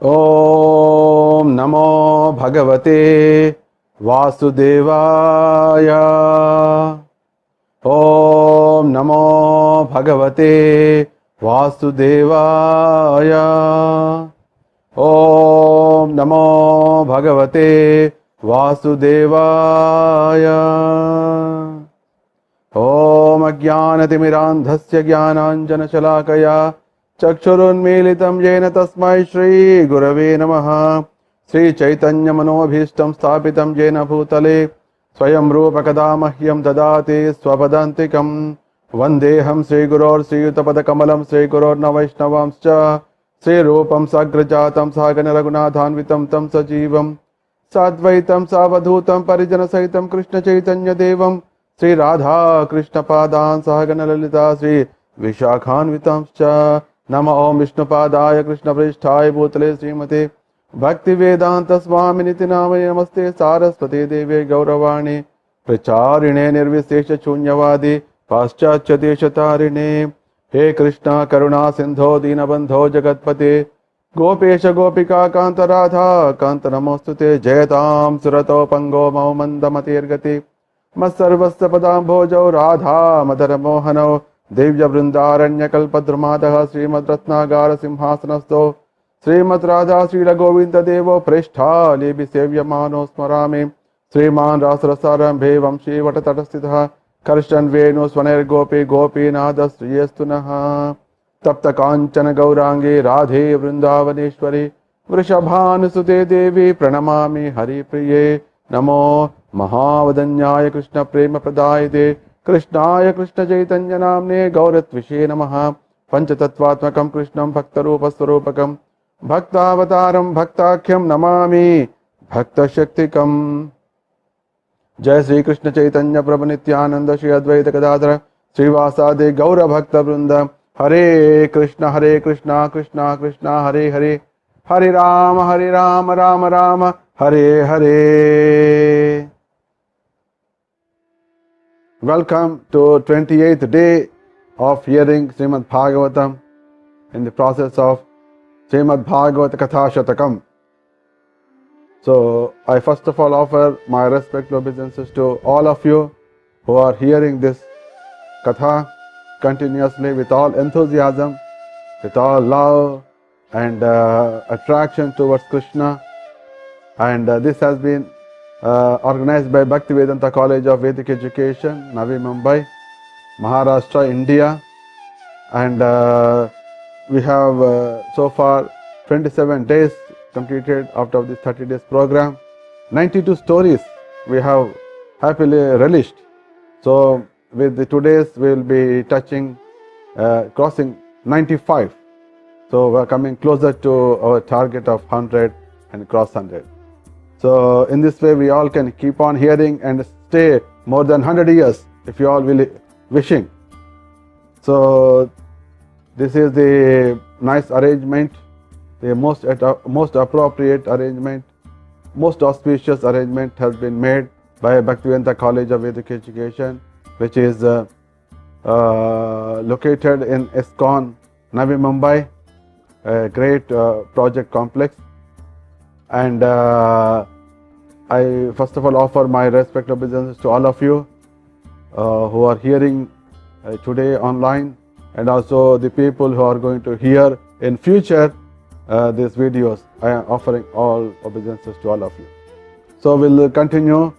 ॐ नमो भगवते वासुदेवाय। ॐ नमो भगवते वासुदेवाय। ॐ नमो भगवते वासुदेवाय। ॐ अज्ञानतिमिरान्धस्य ज्ञानाञ्जनशलाकया चक्षुरुन्मीलितं येन तस्मै श्रीगुरवे नमः। श्रीचैतन्यमनोभीष्टं स्थापितं येन भूतले स्वयं रूपकदा मह्यं ददाति स्वपदान्तिकं। वन्देऽहं श्रीगुरोर्श्रीयुतपदकमलं श्रीगुरोर्नवैष्णवांश्च श्रीरूपं साग्रजातं सागररघुनाथान्वितं तं सजीवं साद्वैतं सावधूतं परिजनसहितं कृष्णचैतन्यदेवं श्री राधा कृष्ण पादान् सहगणललिता श्री विशाखान्वितांश्च। नमः ओं विष्णुपादाय कृष्णप्रेष्ठाय भूतले श्रीमते भक्तिवेदांत स्वामिनिति नामये। नमस्ते सारस्वती देवे गौरवाणी प्रचारिणे निर्विशेष शून्यवादी पाश्चात्य देशतारिणे। हे कृष्ण करुणा सिंधो दीनबंधो जगत्पते गोपेश गोपिका कांत राधा कांत नमोस्तुते। जयतां सुरतो पंगो मौ मंदमतिर्गति मत्सर्वस्य पदाम्भोजौ राधा मदर मोहनौ दिव्य वृंदारण्यकल्पद्रुमादः श्रीमद्रत्नागार सिंहासनस्थो श्रीमद् राधा श्रील गोविंद देवो प्रेष्ठालेभि सेव्यमानो स्मरामि। श्रीमान् रासरसारम्भे वंशी वटतटस्थितः कर्षन् वेणु स्वनैर्गोपी गोपीनाथ श्रियस्तु नः। तप्त कांचन गौरांगे राधे वृंदावनेश्वरी वृषभानुसुते देवी प्रणमामि हरिप्रिये। नमो महावदन्याय कृष्ण प्रेम प्रदायते कृष्णाय कृष्ण चैतन्य नाम्ने गौरत्विषे नमः। पंचतत्वात्मकं कृष्णं भक्तरूपस्वरूपकं भक्तावतारं भक्ताख्यं नमामि भक्तशक्तिकम्। जय श्री कृष्ण चैतन्य प्रभु नित्यानंद श्री अद्वैत गदाधर श्रीवासादि गौर भक्त वृंद। हरे Krishna Krishna Krishna Hare Hare Hare Ram Ram Ram Hare Hare. Welcome to 28th day of hearing Srimad Bhagavatam in the process of Srimad Bhagavata Katha Shatakam. So I first of all offer my respectful obeisances to all of you who are hearing this Katha continuously with all enthusiasm, with all love and attraction towards Krishna. And this has been organized by Bhaktivedanta College of Vedic Education, Navi Mumbai, Maharashtra, India. And we have so far 27 days completed out of this 30 days program. 92 stories we have happily relished. So with the today's we will be touching crossing 95. So we are coming closer to our target of 100 and cross 100. So in this way we all can keep on hearing and stay more than 100 years if you all will wishing. So this is the nice arrangement, the most appropriate arrangement, most auspicious arrangement has been made by Bhaktivedanta College of Vedic Education, which is located in ISKCON, Navi Mumbai, a great project complex. And I first of all offer my respectful obeisances to all of you who are hearing today online, and also the people who are going to hear in future these videos. I am offering all obeisances to all of you. So we'll continue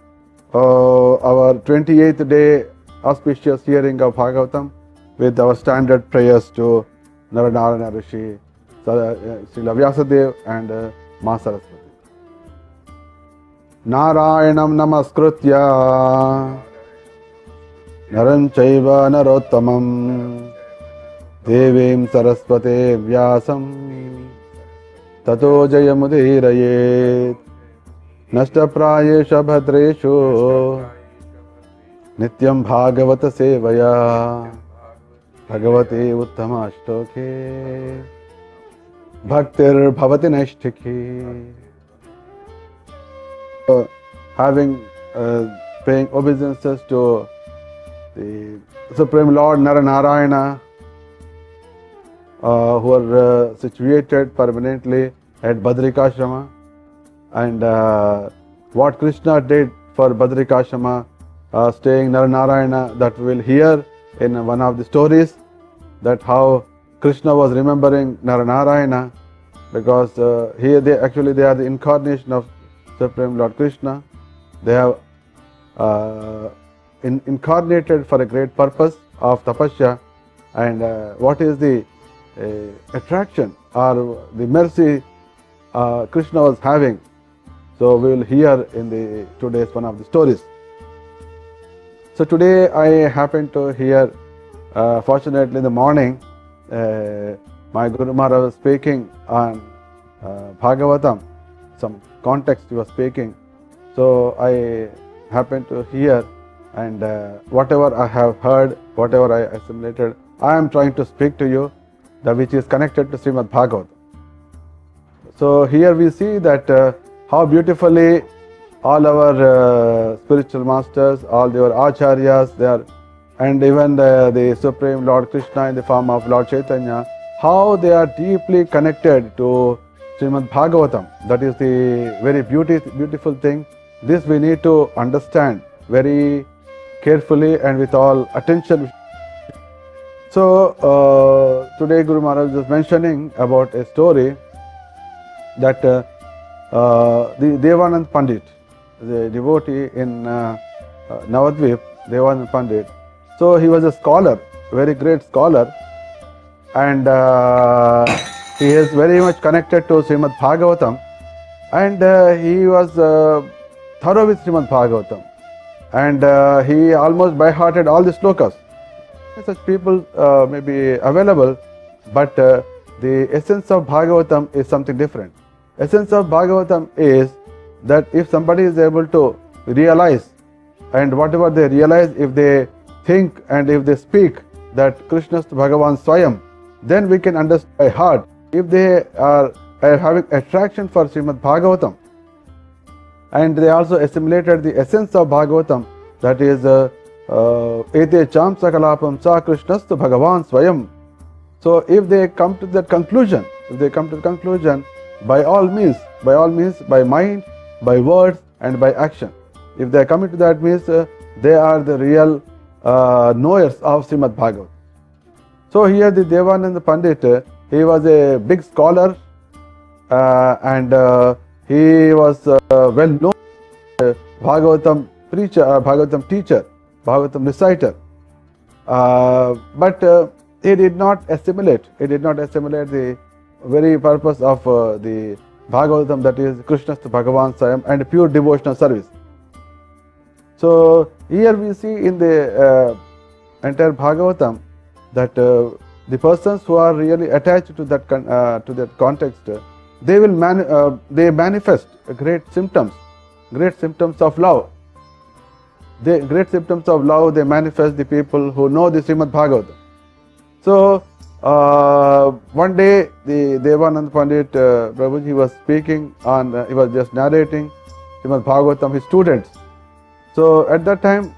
our 28th day auspicious hearing of Bhagavatam with our standard prayers to Naranarayana Rishi, Srila Vyasadeva and Ma Saraswati. Narayanam namaskritya naram chaiva narottamam devim saraswate vyasam tato jayamudhirayet nashtaprayesha bhadreshu nityam bhagavata sevaya bhagavate uttama ashtoke bhaktir bhavati naishtiki. Having paying obeisances to the Supreme Lord Naranarayana, who are situated permanently at Badrikashrama, and what Krishna did for Badrikashrama, staying Naranarayana, that we will hear in one of the stories, that how Krishna was remembering Naranarayana, because they are the incarnation of Supreme Lord Krishna. They have incarnated for a great purpose of tapasya, and what is the attraction or the mercy Krishna was having. So we will hear in the today's one of the stories. So today I happened to hear, fortunately in the morning, my Guru Maharaj was speaking on Bhagavatam, some context he was speaking. So I happened to hear, and whatever I have heard, whatever I assimilated, I am trying to speak to you, that which is connected to Srimad Bhagavatam. So here we see that how beautifully all our spiritual masters, all their acharyas, they are, and even the Supreme Lord Krishna in the form of Lord Chaitanya, how they are deeply connected to Srimad Bhagavatam. That is the very beautiful thing. This we need to understand very carefully and with all attention. So today Guru Maharaj was mentioning about a story that the Devanand Pandit, the devotee in Navadvip, Devanand Pandit. So he was a scholar, very great scholar, and he is very much connected to Srimad Bhagavatam, and he was thorough with Srimad Bhagavatam, and he almost by-hearted all the slokas. Such people may be available, but the essence of Bhagavatam is something different. Essence of Bhagavatam is that if somebody is able to realize, and whatever they realize, if they think and if they speak that Krishna is Bhagavan Swayam, then we can understand by heart. If they are having attraction for Srimad Bhagavatam, and they also assimilated the essence of Bhagavatam, that is Ete Cham Sakalapam Sa Krishnastu Bhagavan Swayam. So if they come to that conclusion, by all means, by mind, by words and by action, if they are coming to that, means they are the real knowers of Srimad Bhagavatam. So here the Devanand Pandit, he was a big scholar, and he was well known Bhagavatam preacher, Bhagavatam teacher, Bhagavatam reciter, but he did not assimilate the very purpose of the Bhagavatam, that is Krishna's Bhagavan Swayam and pure devotional service. So here we see in the entire Bhagavatam that the persons who are really attached to that context, they will they manifest great symptoms of love. Great symptoms of love they manifest, the people who know the Srimad Bhagavatam. So one day the Devanand Pandit Prabhuji, he was speaking on, he was just narrating Srimad Bhagavatam, his students. So at that time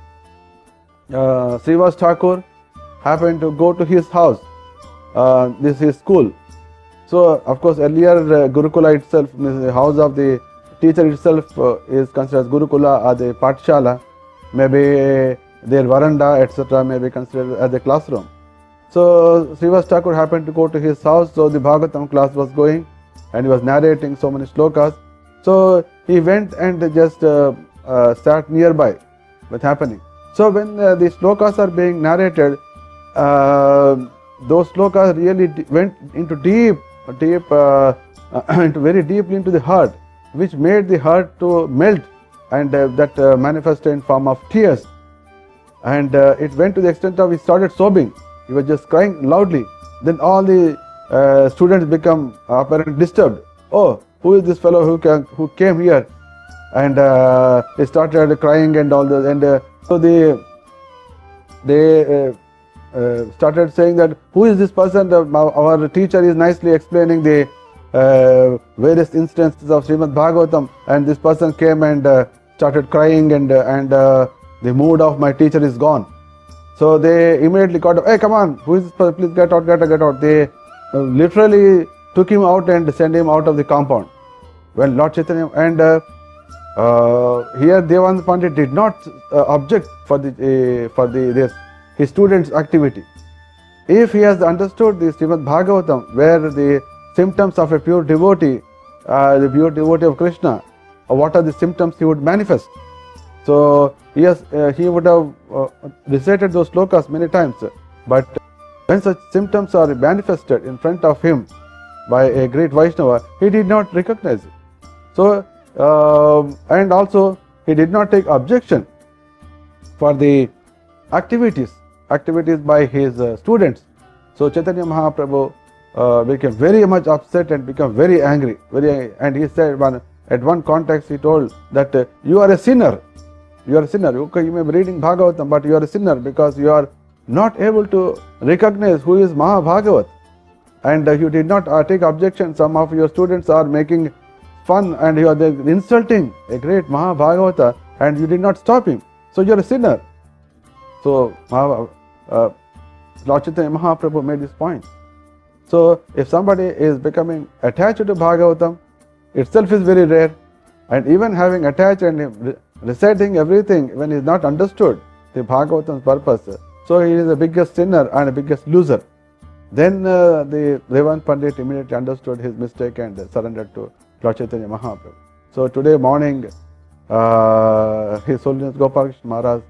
Srivas Thakur happened to go to his house. This is school. So of course earlier Gurukula itself, the house of the teacher itself is considered as Gurukula or the Pathshala. Maybe their veranda, etc. may be considered as a classroom. So Srivas Thakur happened to go to his house, so the Bhagavatam class was going and he was narrating so many slokas. So he went and just sat nearby what's happening. So when the slokas are being narrated, those slokas really went into very deeply into the heart, which made the heart to melt, and that manifested in form of tears, and it went to the extent of he started sobbing. He was just crying loudly. Then all the students become apparently disturbed. Oh, who is this fellow who came here? And they started crying and all this. And so they started saying that, who is this person? Our teacher is nicely explaining the various instances of Srimad Bhagavatam, and this person came and started crying, and the mood of my teacher is gone. So they immediately got up, hey, come on, who is this person? Please get out. They literally took him out and sent him out of the compound. When Lord Chaitanya and here Devananda Pandit did not object for his student's activity. If he has understood the Srimad Bhagavatam, where the symptoms of a pure devotee, the pure devotee of Krishna, what are the symptoms he would manifest? So yes, he would have recited those slokas many times. But when such symptoms are manifested in front of him by a great Vaishnava, he did not recognize it. So and also he did not take objection for the activities by his students. So Chaitanya Mahaprabhu became very much upset and became very angry. And he said, at one context he told that you are a sinner. You are a sinner. Okay, you may be reading Bhagavatam, but you are a sinner because you are not able to recognize who is Mahabhagavat. And you did not take objection. Some of your students are making fun and you are insulting a great Mahabhagavata and you did not stop him. So you are a sinner. So Lord Chaitanya Mahaprabhu made this point. So if somebody is becoming attached to Bhagavatam, itself is very rare, and even having attached and reciting everything when he is not understood the Bhagavatam's purpose, so he is the biggest sinner and the biggest loser. Then the Devananda Pandit immediately understood his mistake and surrendered to Lord Chaitanya Mahaprabhu. So today morning, His Holiness Gopalakrishna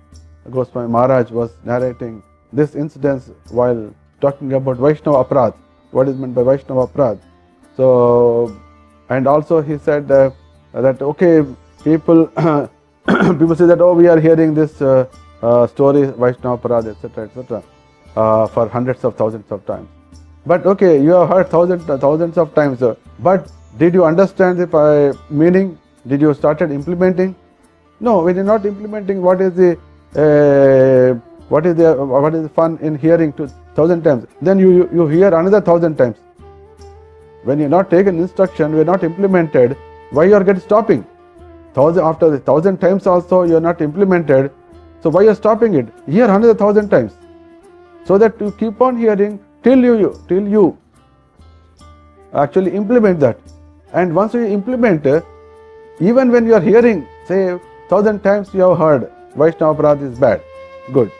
Goswami Maharaj was narrating this incident while talking about Vaishnava Aparadh. What is meant by Vaishnava Aparadh? So, and also he said that okay, people people say that, oh, we are hearing this story Vaishnava Aparadh, etc., for hundreds of thousands of times. But okay, you have heard thousands of times, but did you understand the meaning? Did you started implementing? No, we did not implementing. What is the fun in hearing 1,000 times? Then you hear another 1,000 times. When you are not taken instruction, you are not implemented. Why you are stopping? After the 1,000 times also you are not implemented. So why you are stopping it? Hear another 1,000 times, so that you keep on hearing till you actually implement that. And once you implement, even when you are hearing, say 1,000 times you have heard Vaishnava Aparadh is bad, good.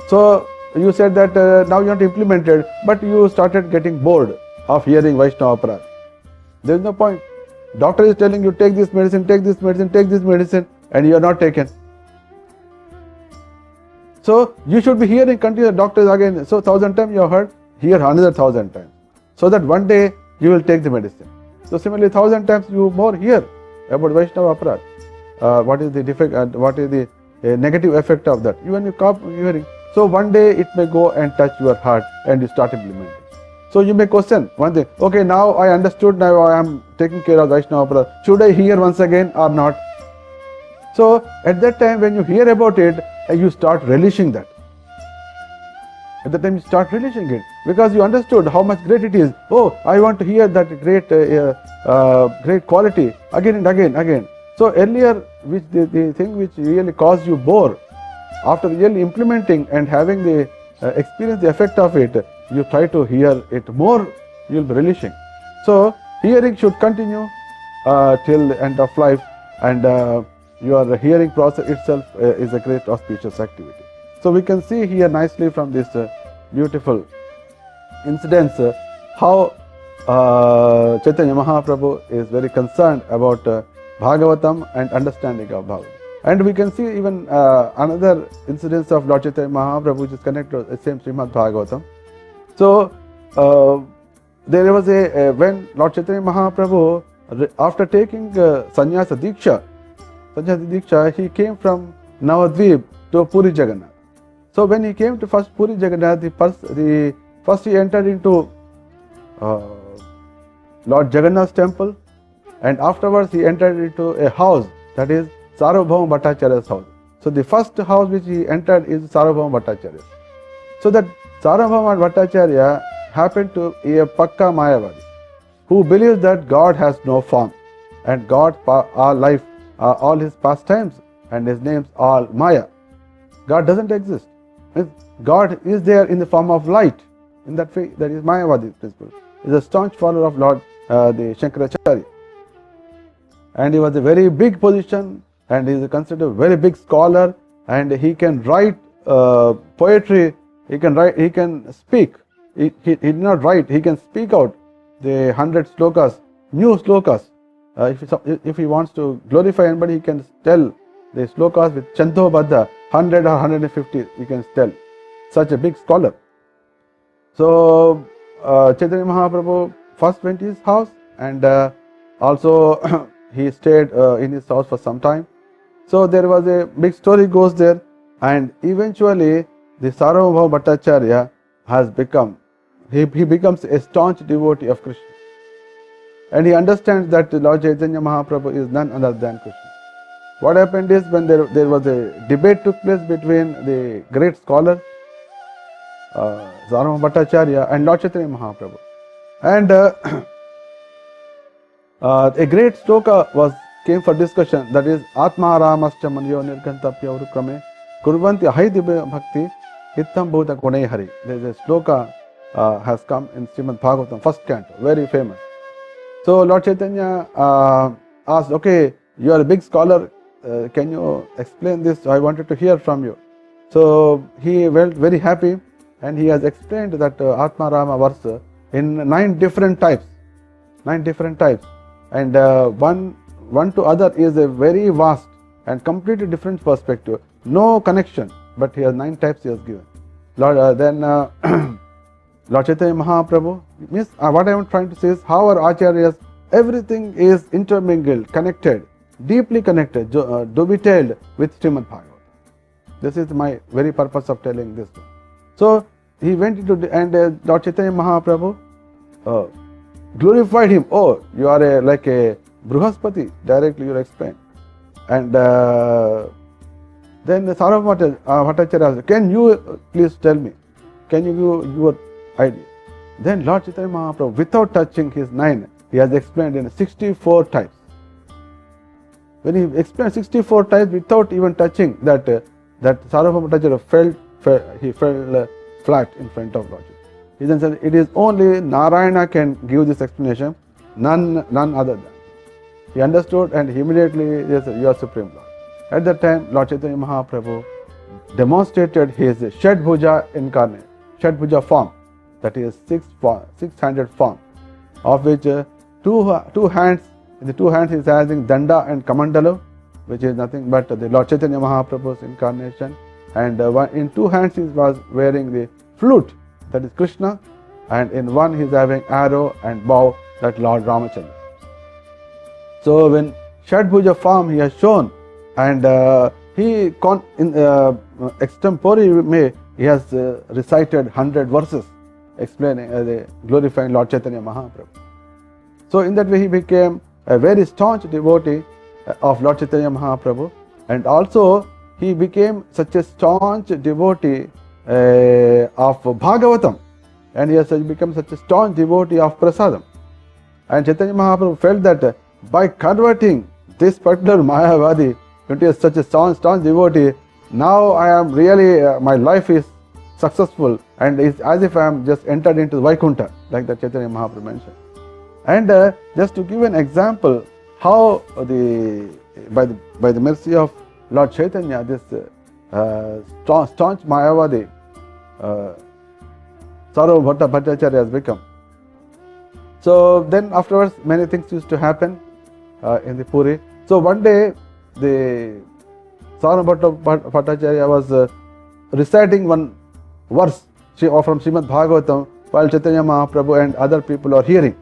So you said that now you are not implemented, but you started getting bored of hearing Vaishnava Aparadh. There is no point. Doctor is telling you take this medicine, take this medicine, take this medicine, and you are not taken. So you should be hearing continuous doctors again. So 1,000 times you have heard, hear another 1,000 times, so that one day you will take the medicine. So similarly, 1,000 times you more hear about Vaishnava Aparadh. What is the defect and what is the negative effect of that? Even you stop hearing. So one day it may go and touch your heart and you start implementing. So you may question one thing, okay, now I understood, now I am taking care of Vaishnava Aparadh. Should I hear once again or not? So at that time when you hear about it, you start relishing that. At that time you start relishing it because you understood how much great it is. Oh, I want to hear that great quality again and again. So earlier, which the thing which really caused you bore, after really implementing and having the experience the effect of it, you try to hear it more, you will be relishing. So hearing should continue till the end of life, and your hearing process itself is a great auspicious activity. So we can see here nicely from this beautiful incidents how Chaitanya Mahaprabhu is very concerned about Bhagavatam and understanding of Bhagavatam. And we can see even another incidence of Lord Chaitanya Mahaprabhu which is connected to the same Srimad Bhagavatam. So there was when Lord Chaitanya Mahaprabhu, after taking Sannyasa Diksha, he came from Navadvip to Puri Jagannath. So when he came to first Puri Jagannath, first he entered into Lord Jagannath's temple, and afterwards he entered into a house, that is Sarvabhauma Bhattacharya's house. So the first house which he entered is Sarvabhauma Bhattacharya. So that Sarvabhauma Bhattacharya happened to be a Pakka Mayavadi, who believes that God has no form, and God, our life, all his pastimes and his names all Maya. God doesn't exist. God is there in the form of light. In that way, that is Mayavadi principle. is a staunch follower of Lord the Shankaracharya. And he was a very big position, and he is considered a very big scholar, and he can write poetry, he can speak. He did not write, he can speak out the 100 slokas, new slokas. If he wants to glorify anybody, he can tell the slokas with Chanto Baddha, 100 or 150, he can tell. Such a big scholar. So Chaitanya Mahaprabhu first went to his house, and also he stayed in his house for some time. So there was a big story goes there, and eventually the Sarvabhauma Bhattacharya has become, he becomes a staunch devotee of Krishna. And he understands that Lord Chaitanya Mahaprabhu is none other than Krishna. What happened is, when there was a debate took place between the great scholar Sarvabhauma Bhattacharya and Lord Chaitanya Mahaprabhu. And a great sloka came for discussion, that is Atma Ramascha Manyo Nirgantapya Urukrame Kurvanti Ahidibha Bhakti Hittam Bhuta Gunai Hari. There is a sloka has come in Srimad Bhagavatam, first canto, very famous. So Lord Chaitanya asked, okay, you are a big scholar, can you explain this? I wanted to hear from you. So he felt very happy, and he has explained that Atma Rama verse in 9 different types. And one to other is a very vast and completely different perspective. No connection, but he has 9 types he has given. Then Lord Chaitanya Mahaprabhu, means what I am trying to say is, how our acharyas, everything is intermingled, connected, deeply connected, dovetailed with Srimad Bhagavatam. This is my very purpose of telling this. So he went into and Lord Chaitanya Mahaprabhu glorified him. Oh, you are like a Bruhaspati, directly you explain. And then the Sarvabhauma Bhattacharya asked, can you please tell me, can you give your idea? Then Lord Chaitanya Mahaprabhu, without touching his 9, he has explained in 64 types. When he explained 64 types without even touching that, Sarvabhauma Bhattacharya fell flat in front of Lord Chaitanya. He then said, it is only Narayana can give this explanation, none other than. He understood, and he immediately, yes, you are Supreme Lord. At that time, Lord Chaitanya Mahaprabhu demonstrated his Shadbhuja incarnate, Shadbhuja form, that is 600 form, of which two hands, in the 2 hands he is having Danda and Kamandala, which is nothing but the Lord Chaitanya Mahaprabhu's incarnation, and in 2 hands he was wearing the flute, that is Krishna, and in one he is having arrow and bow, that Lord Ramachandra. So when Shadbhuja form he has shown, and extempore he has recited 100 verses explaining glorifying Lord Chaitanya Mahaprabhu. So in that way he became a very staunch devotee of Lord Chaitanya Mahaprabhu, and also he became such a staunch devotee of Bhagavatam, and he has become such a staunch devotee of Prasadam. And Chaitanya Mahaprabhu felt that by converting this particular Mayavadi into such a staunch devotee, now I am really, my life is successful, and it's as if I am just entered into Vaikuntha, like that Chaitanya Mahaprabhu mentioned. And just to give an example, how by the mercy of Lord Chaitanya, this staunch Mayavadi, Sarvabhauma Bhattacharya has become. So then afterwards, many things used to happen in the Puri. So one day, the Sarvabhauma Bhattacharya was reciting one verse from Srimad Bhagavatam while Chaitanya Mahaprabhu and other people are hearing.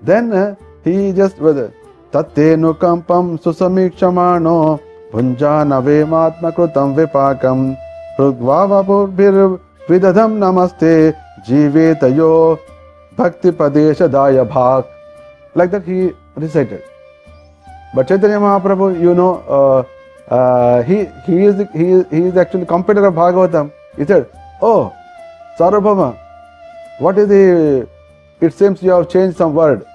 Then he just with Tattenu Kampam Susamikshamaano Bhunjana Vematma Krutam Vipakam Prugvavapur Vidadam Namaste Jivetayo Bhakti Padesha Daya Bhak. Like that he recited. But Chaitanya Mahaprabhu, you know, he is actually competitor of Bhagavatam. He said, oh, Sarvabhauma, what is it seems you have changed some word.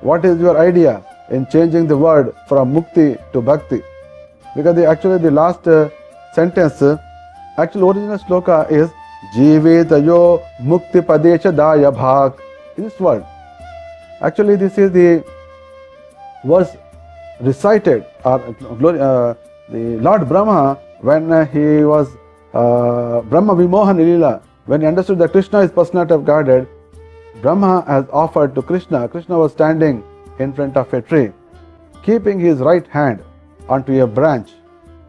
What is your idea in changing the word from mukti to bhakti? Because the last sentence, actual original sloka is Jivetayo Mukti Padesha Daya Bhak. this world. Actually, this is the verse recited, or the Lord Brahma, when he was Brahma Vimohan Lila, when he understood that Krishna is personality of Godhead, Brahma has offered to Krishna. Krishna was standing in front of a tree, keeping his right hand onto a branch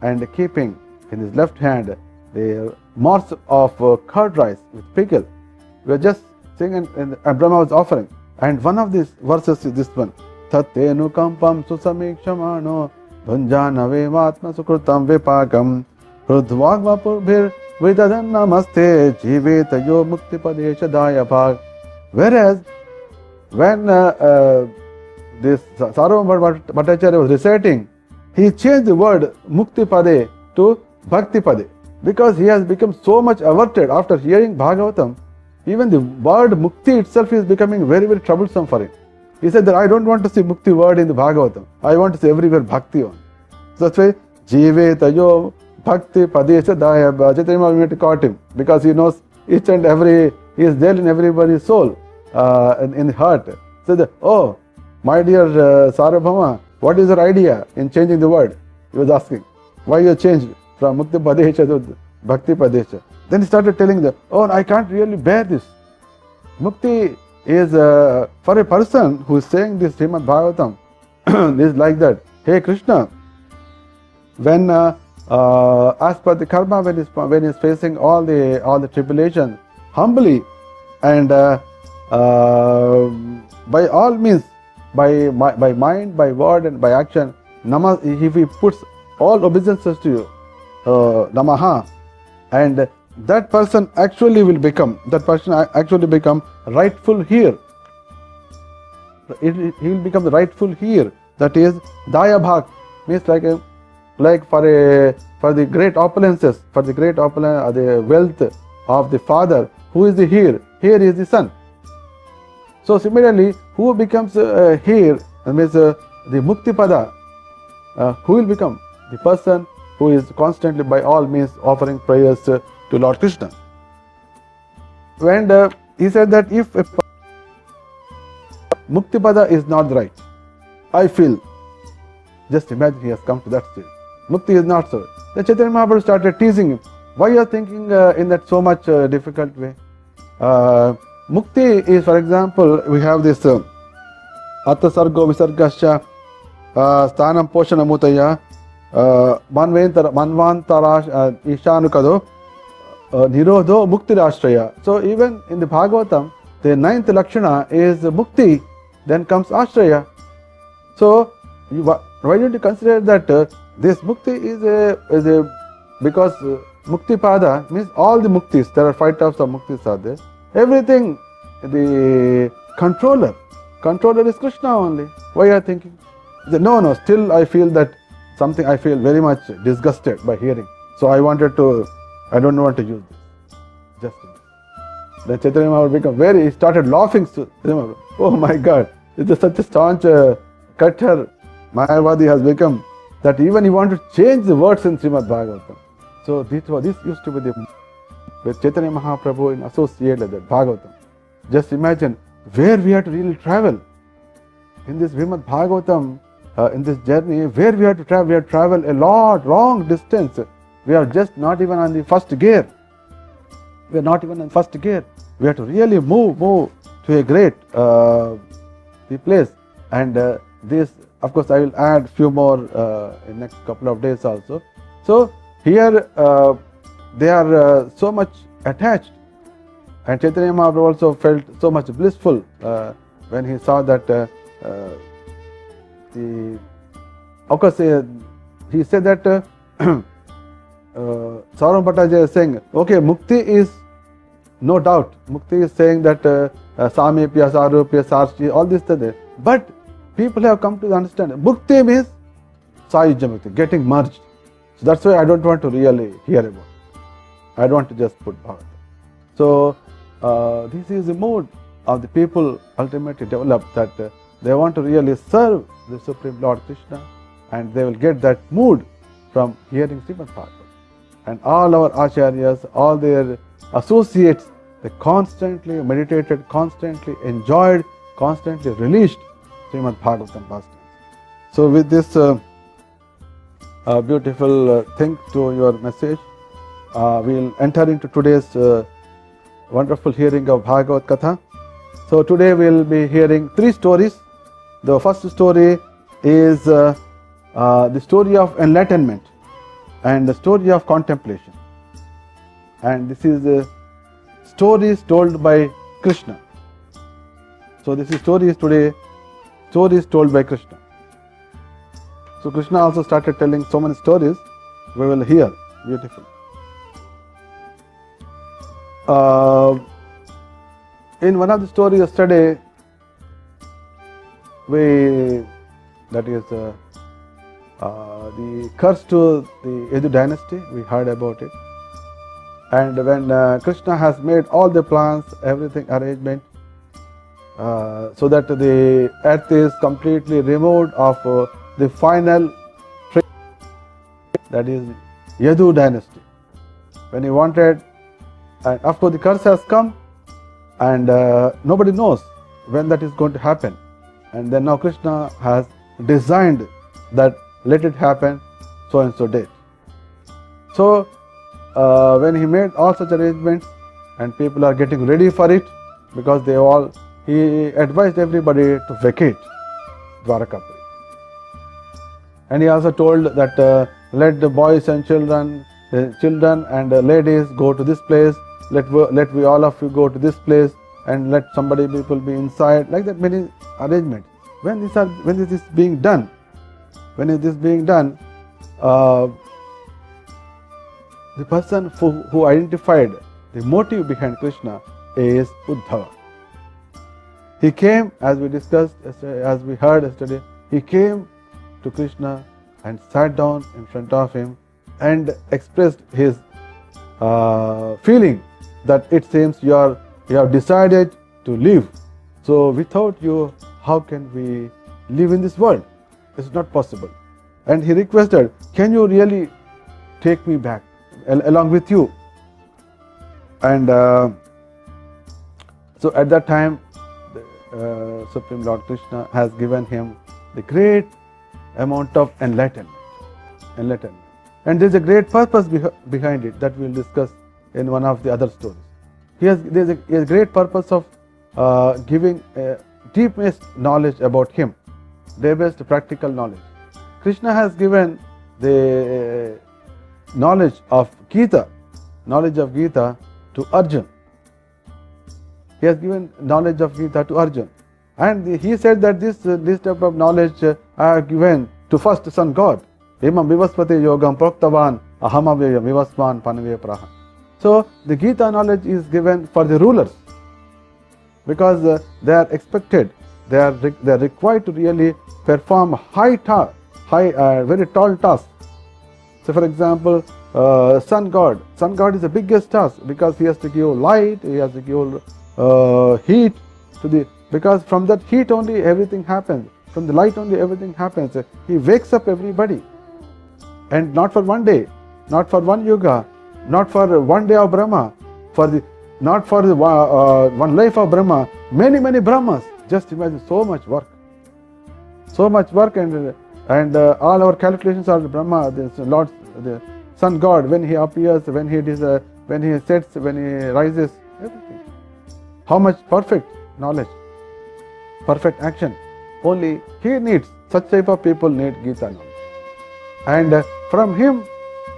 and keeping in his left hand the morsel of curd rice with pickle. We were just singing, and Brahma was offering. And one of these verses is this one. Tattenu kampam susamikshamaano bhunjanave matma sukrutam vipakam hrudvagvapubhir vidadan namaste jivetayo mukti padesha dayabhag. Whereas when this Sarvabhauma Bhattacharya was reciting, he changed the word mukti pade to bhakti pade, because he has become so much averted after hearing Bhagavatam. Even the word mukti itself is becoming very, very troublesome for him. He said that I don't want to see mukti word in the Bhagavatam. I want to see everywhere bhakti on. So that's why jive tayo bhakti padesha daya. Chaitanya Mahaprabhu caught him, because he knows each and every, he is there in everybody's soul, in the heart. So that, oh, my dear Sarvabhauma, what is your idea in changing the word? He was asking, why you changed from mukti padesha to bhakti padesha? Then he started telling them, oh, I can't really bear this. Mukti is for a person who is saying this Srimad Bhagavatam, is like that. Hey Krishna, when as per the karma, when he's facing all the tribulations, humbly and by all means, by mind, by word, and by action, if he puts all obeisances to you, namaha, and that person actually become rightful here. He will become the rightful here. That is dayabhag, means like for the great opulences, the wealth of the father. Who is the here? Here is the son. So similarly, who becomes here, means the mukti pada, who will become? The person who is constantly by all means offering prayers to Lord Krishna. And he said that if mukti pada is not right, I feel, just imagine he has come to that stage. Mukti is not so. Then Chaitanya Mahaprabhu started teasing him. Why you are thinking in that so much difficult way? Mukti is, for example, we have this Atta Sargo Visargascha Sthanam Poshana Mutaya Manvantara Ishanukado Nirodho Mukti Ashraya. So even in the Bhagavatam, the 9th Lakshana is Mukti, then comes Ashraya. So why don't you consider that this Mukti is a because Mukti Pada means all the Muktis, there are 5 types of Muktis are there. Everything, the controller is Krishna only. Why are you thinking? No, still I feel that something, I feel very much disgusted by hearing. So I don't want to use this. Just then Chaitanya Mahaprabhu he started laughing. Oh my God, it is such a staunch Kattar Mayavadi has become that even he wanted to change the words in Srimad Bhagavatam. So this used to be with Chaitanya Mahaprabhu in associated with Bhagavatam. Just imagine where we have to really travel in this Srimad Bhagavatam, in this journey, where we have to travel. We have to travel a lot, long distance. We are just not even on the first gear. We are not even in first gear. We have to really move to a great the place. And this, of course, I will add few more in next couple of days also. So here they are so much attached, and Chaitanya Mahaprabhu also felt so much blissful when he saw that of course he said that Sarvabhauma Bhattacharya is saying, okay, Mukti is no doubt. Mukti is saying that Samipya, Sarupya, Sarshi, all this there. But people have come to understand Mukti means Sayujya Mukti, getting merged. So that's why I don't want to really hear about it. I don't want to just put Bhagavatam. So this is the mood of the people ultimately developed, that they want to really serve the Supreme Lord Krishna, and they will get that mood from hearing Srimad Bhagavatam. And all our acharyas, all their associates they constantly meditated, constantly enjoyed, constantly released Srimad Bhagavatam past tense. So with this beautiful thing to your message, we'll enter into today's wonderful hearing of Bhagavad Katha. So today we'll be hearing 3 stories. The first story is the story of enlightenment and the story of contemplation. And this is stories told by Krishna. So this is stories today, stories told by Krishna. So Krishna also started telling so many stories. We will hear. Beautiful. In one of the stories yesterday, that is the curse to the Yadu dynasty, we heard about it. And when Krishna has made all the plans, everything arrangement, so that the earth is completely removed of the final, that is Yadu dynasty. When he wanted, and of course the curse has come, and nobody knows when that is going to happen. And then now Krishna has designed that let it happen so and so date. So when he made all such arrangements and people are getting ready for it, because he advised everybody to vacate Dwarakapuri. And he also told that let the boys and children and ladies go to this place, let we all of you go to this place, and let people be inside, like that many arrangements. When this is being done, the person who identified the motive behind Krishna is Uddhava. He came, as we discussed, as we heard yesterday, he came to Krishna and sat down in front of him and expressed his feeling that it seems you have decided to live. So without you, how can we live in this world? It's not possible. And he requested, can you really take me back along with you? And so at that time, the Supreme Lord Krishna has given him the great amount of enlightenment. And there is a great purpose behind it that we will discuss in one of the other stories. There is a great purpose of giving deepest knowledge about him, deepest practical knowledge. Krishna has given the knowledge of Gita to Arjuna. He has given knowledge of Gita to Arjuna. And he said that this type of knowledge I have given to first sun God. Imam vivaspati yogam proktavan ahamavya vivasman panave praha. So the Gita knowledge is given for the rulers, because they are expected, they are required to really perform very tall tasks. So for example, sun god is the biggest task, because he has to give light, he has to give heat to because from that heat only everything happens, from the light only everything happens. He wakes up everybody, and not for one day, not for one yuga, not for one day of Brahma, not for the one life of Brahma, many Brahmas. Just imagine so much work, and all our calculations are Brahma, the sun god, when he appears, when he sets, when he rises, everything. How much perfect knowledge, perfect action. Only he needs, such type of people need Gita knowledge. And from him,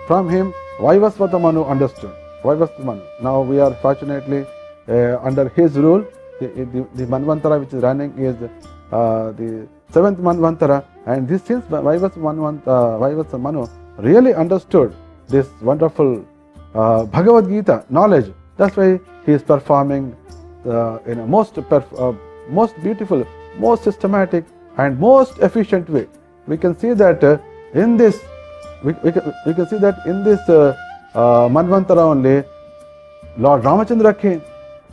Vaivasvata Manu understood. Now we are fortunately under his rule. The Manvantara which is running is the 7th Manvantara, and this since Vaivasvata Manu really understood this wonderful Bhagavad Gita knowledge. That's why he is performing in a most beautiful, most systematic and most efficient way. We can see that in this Manvantara only, Lord Ramachandra came,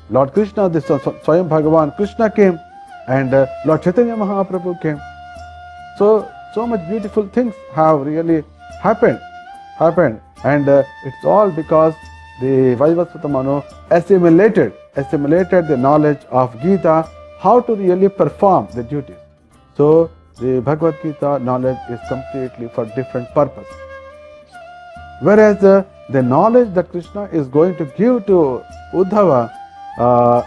Lord Krishna, the Swayam Bhagavan Krishna came, and Lord Chaitanya Mahaprabhu came. So much beautiful things have really happened, and it's all because the Vaivasvata Manu assimilated the knowledge of Gita, how to really perform the duties. So the Bhagavad Gita knowledge is completely for different purpose. Whereas the knowledge that Krishna is going to give to Uddhava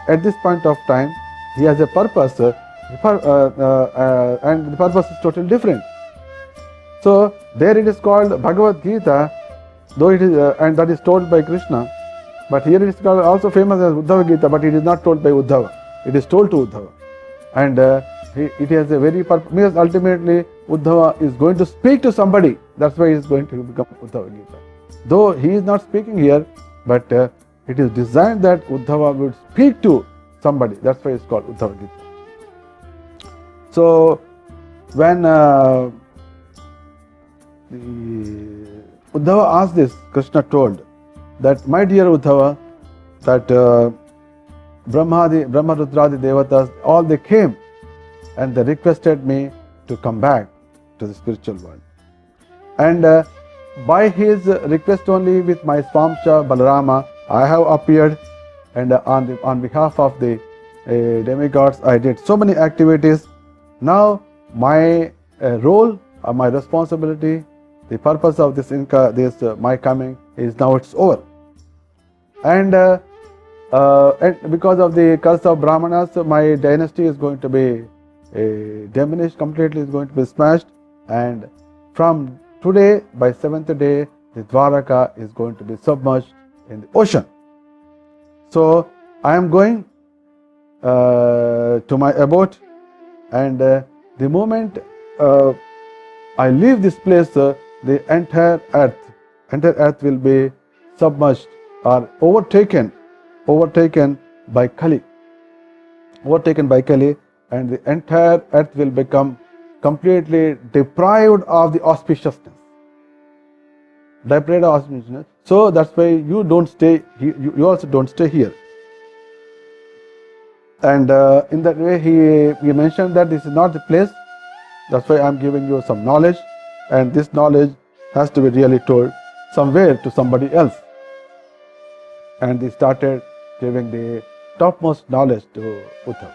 at this point of time, he has a purpose, and the purpose is totally different. So there it is called Bhagavad Gita, though it is and that is told by Krishna, but here it is called also famous as Uddhava Gita, but it is not told by Uddhava, it is told to Uddhava, and it has a very purpose, because ultimately Uddhava is going to speak to somebody, that's why he is going to become Uddhava Gita. Though he is not speaking here, but it is designed that Uddhava would speak to somebody, that's why it's called Uddhava Gita. So when Uddhava asked this, Krishna told that, my dear Uddhava, that Brahma, Rudradi Devatas, all they came and they requested me to come back to the spiritual world. And by his request only, with my Swamsha Balarama, I have appeared, and on behalf of the demigods, I did so many activities. Now my role, my responsibility, the purpose of this my coming is now it's over. And because of the curse of Brahmanas, my dynasty is going to be diminished completely, is going to be smashed, and from today, by 7th day, the Dwaraka is going to be submerged in the ocean. So I am going to my abode, and the moment I leave this place, the entire earth will be submerged or overtaken by Kali. And the entire earth will become completely deprived of the auspiciousness. So that's why you don't stay. You also don't stay here. And in that way, he mentioned that this is not the place. That's why I'm giving you some knowledge, and this knowledge has to be really told somewhere to somebody else. And he started giving the topmost knowledge to Uddhava.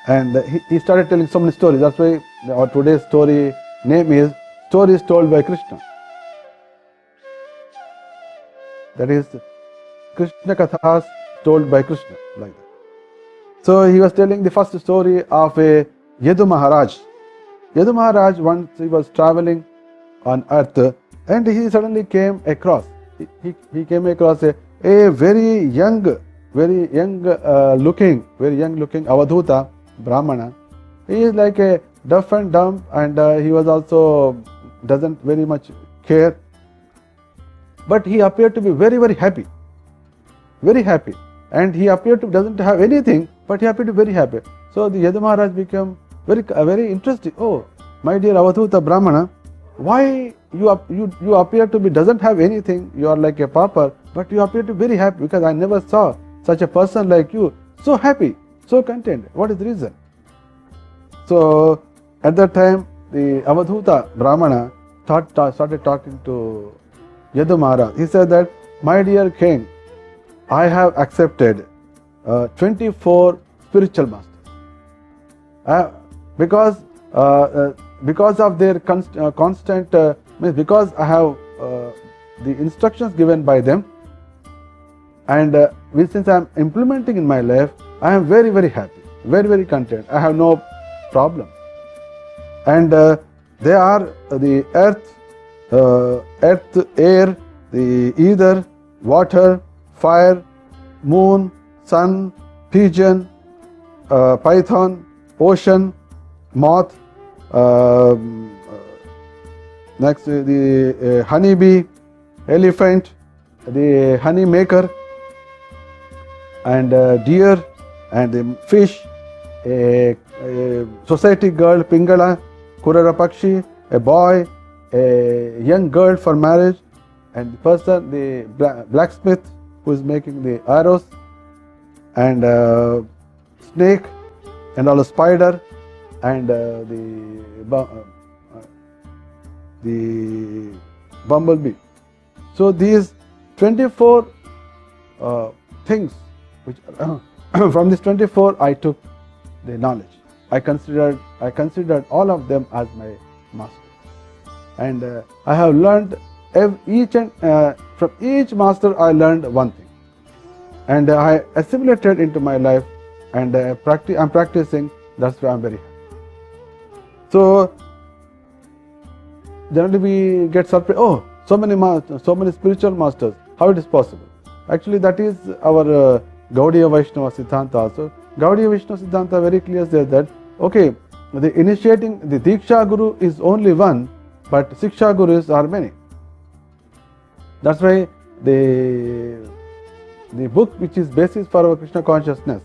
And he started telling so many stories. That's why our today's story name is Stories Told by Krishna. That is Krishna Kathas told by Krishna, like that. So he was telling the first story of a Yadu Maharaj. Yadu Maharaj, once he was traveling on earth, and he suddenly came across. He came across a very young looking Avadhuta Brahmana. He is like a deaf and dumb, and he was also doesn't very much care. But he appeared to be very, very happy. And he appeared to doesn't have anything, but he appeared to be very happy. So the Yadu Maharaj became very interested. Oh, my dear Avadhuta Brahmana, why you appear to be doesn't have anything? You are like a pauper, but you appear to be very happy, because I never saw such a person like you, so happy, so content. What is the reason? So at that time, the Avadhuta Brahmana started talking to Yadu Maharaj. He said that, my dear king, I have accepted 24 spiritual masters. Because of their constant, because I have the instructions given by them, and since I am implementing in my life, I am very, very happy, very, very content. I have no problem. And they are the earth, air, the ether, water, fire, moon, sun, pigeon, python, ocean, moth, next the honeybee, elephant, the honey maker, and deer, and the fish, a society girl, Pingala, Kurara Pakshi, a boy, a young girl for marriage, and the person, the blacksmith who is making the arrows, and snake, and all a spider, and the bumblebee. So these 24 things which from this 24 I took the knowledge. I considered all of them as my master, and I have learned from each master I learned one thing, and I assimilated into my life, and I'm practicing. That's why I'm very happy. So generally we get surprised. Oh, so many spiritual masters. How it is possible? Actually, that is our Gaudiya Vaishnava Siddhanta also. Gaudiya Vaishnava Siddhanta very clear says that, okay, the Diksha Guru is only one, but Siksha Gurus are many. That's why the book which is basis for our Krishna consciousness,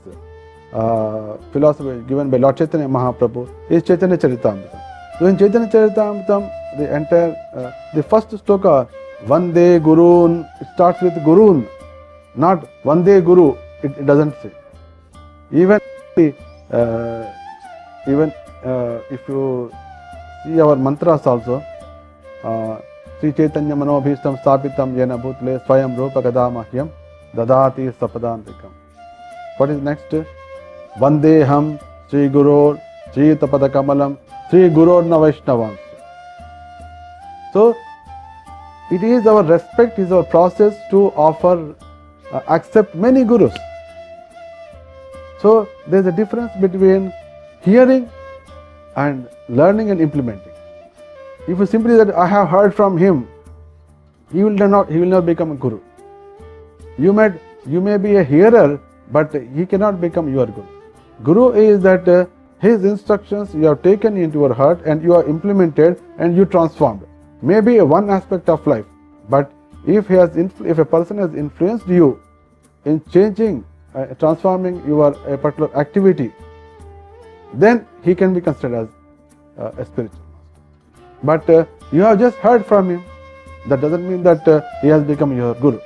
philosophy given by Lord Chaitanya Mahaprabhu, is Chaitanya Charitamrita. So in Chaitanya Charitamrita, the entire, the first sloka, Vande Gurun, it starts with Gurun, not Vande Guru, it doesn't say. Even if you see our mantras also, Sri Chaitanya Manobhishtam Stapitam Yena Bhutle Swayam Rupa Gadamahyam Dadati Sapadantikam. What is next? Vandeham Sri Guru Sri Tapada Kamalam Sri Guru Vaishnavans. So it is our respect, is our process to offer, accept many gurus. So there is a difference between hearing and learning and implementing. If you simply that I have heard from him, he will not become a guru. You may be a hearer, but he cannot become your guru. Guru is that his instructions you have taken into your heart and you are implemented and you transformed. Maybe one aspect of life, but if a person has influenced you in changing, transforming your a particular activity, then he can be considered as a spiritual master. But you have just heard from him, that doesn't mean that he has become your guru.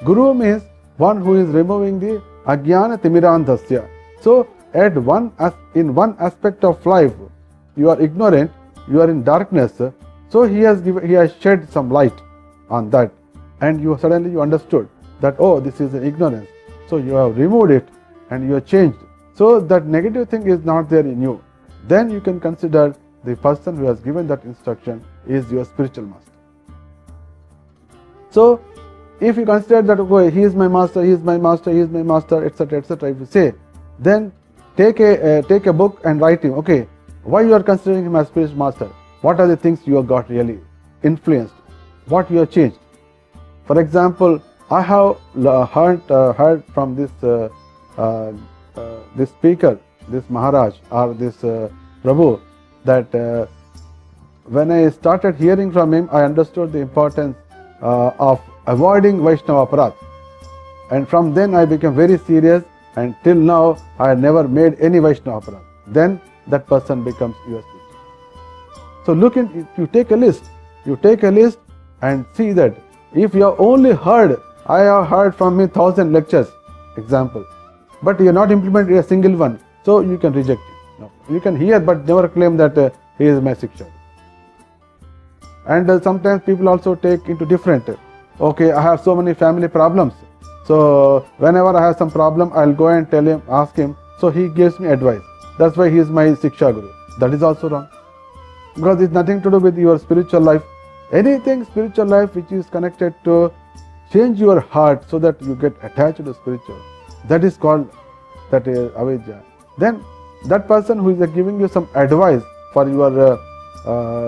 Guru means one who is removing the ajnana timirandhasya. So in one aspect of life, you are ignorant, you are in darkness. So he has shed some light on that, and you suddenly understood that, oh, this is an ignorance. So you have removed it and you have changed. So that negative thing is not there in you. Then you can consider the person who has given that instruction is your spiritual master. So if you consider that, okay, he is my master, he is my master, he is my master, etc., etc., if you say, then take a book and write him, okay, why you are considering him as spiritual master? What are the things you have got really influenced? What you have changed? For example, I have heard from this speaker, this Maharaj or this Prabhu, that when I started hearing from him, I understood the importance of avoiding Vaishnava aparat. And from then I became very serious, and till now I have never made any Vaishnava aparat. Then that person becomes your spiritual. So you take a list and see that if you have only heard, I have heard from him 1,000 lectures, example, but you have not implemented a single one, so you can reject it. No. You can hear but never claim that he is my Siksha. And sometimes people also take into different, okay, I have so many family problems, so whenever I have some problem, I'll go and tell him, ask him, so he gives me advice. That's why he is my Siksha Guru. That is also wrong, because it's nothing to do with your spiritual life. Anything spiritual life which is connected to change your heart so that you get attached to spiritual, that is called avijja. Then that person who is giving you some advice for your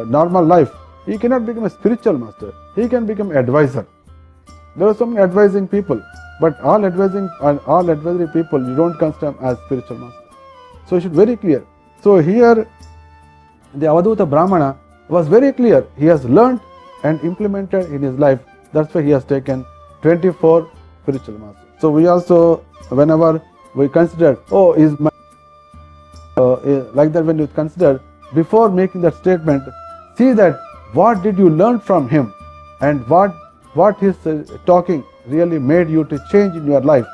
normal life, he cannot become a spiritual master. He can become an advisor. There are so many advising people, but all advisory people you don't consider them as spiritual master. So it should be very clear. So here the Avadhuta Brahmana was very clear. He has learned and implemented in his life. That's why he has taken 24 spiritual masters. So we also, whenever we consider, oh, is my like that, when you consider, before making that statement, see that what did you learn from him, and what his talking really made you to change in your life,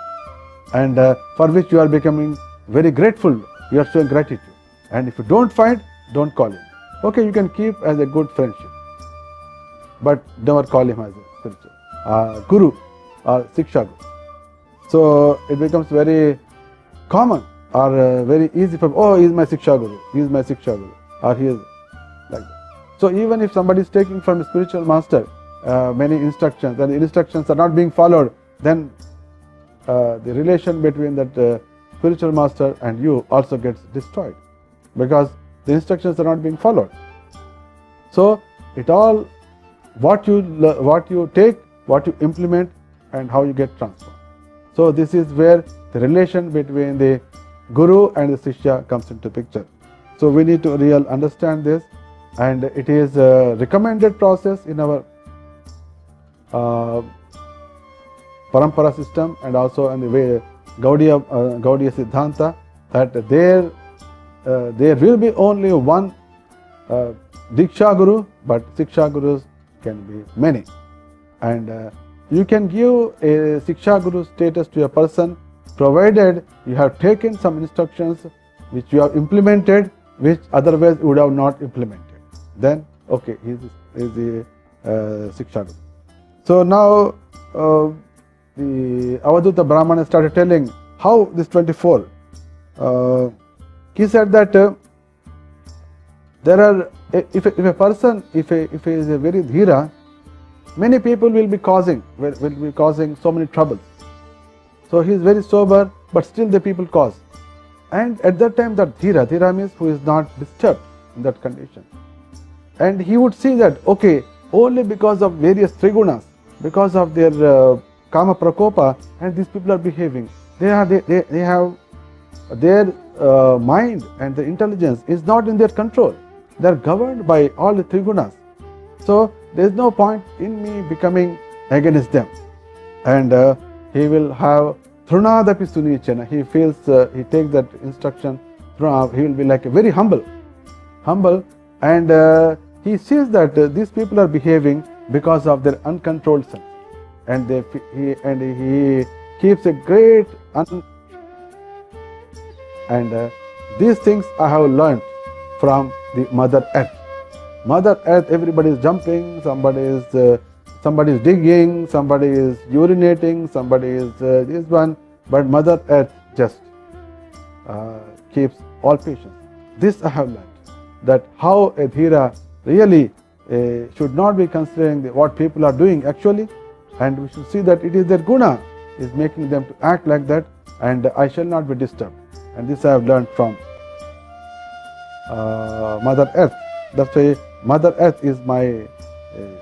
and for which you are becoming very grateful. You are showing gratitude. And if you don't find, don't call him. Okay, you can keep as a good friendship, but never call him as a spiritual guru or Siksha Guru. So it becomes very common or very easy for, oh, he is my Siksha Guru, he is my Siksha Guru, or he is like that. So even if somebody is taking from a spiritual master many instructions and the instructions are not being followed, then the relation between that spiritual master and you also gets destroyed because the instructions are not being followed. So it all, what you take, what you implement, and how you get transformed. So this is where the relation between the Guru and the Sishya comes into picture. So we need to really understand this, and it is a recommended process in our Parampara system and also in the way Gaudiya Siddhanta, that there will be only one Diksha Guru, but Siksha Gurus can be many. And you can give a Siksha Guru status to a person provided you have taken some instructions which you have implemented, which otherwise you would have not implemented. Then, okay, he is the Siksha Guru. So now the Avaduta Brahmana started telling how this 24. He said that there are, if a person, if he is a very dhira, many people will be causing so many troubles. So he is very sober, but still the people cause. And at that time, that dhira means who is not disturbed in that condition. And he would see that, okay, only because of various trigunas, because of their kama prakopa, and these people are behaving. They have their mind and the intelligence is not in their control. They are governed by all the trigunas. So there is no point in me becoming against them. And he will have Thrunadapi Sunichana. He feels, he takes that instruction, he will be like very humble. And he sees that these people are behaving because of their uncontrolled sense. And he keeps a great and these things I have learned from the Mother Earth. Mother Earth, everybody is jumping, somebody is digging, somebody is urinating, somebody is this one, but Mother Earth just keeps all patience. This I have learned, that how a dhira really should not be considering what people are doing actually, and we should see that it is their guna is making them to act like that, and I shall not be disturbed. And this I have learned from Mother Earth. That's why Mother Earth is my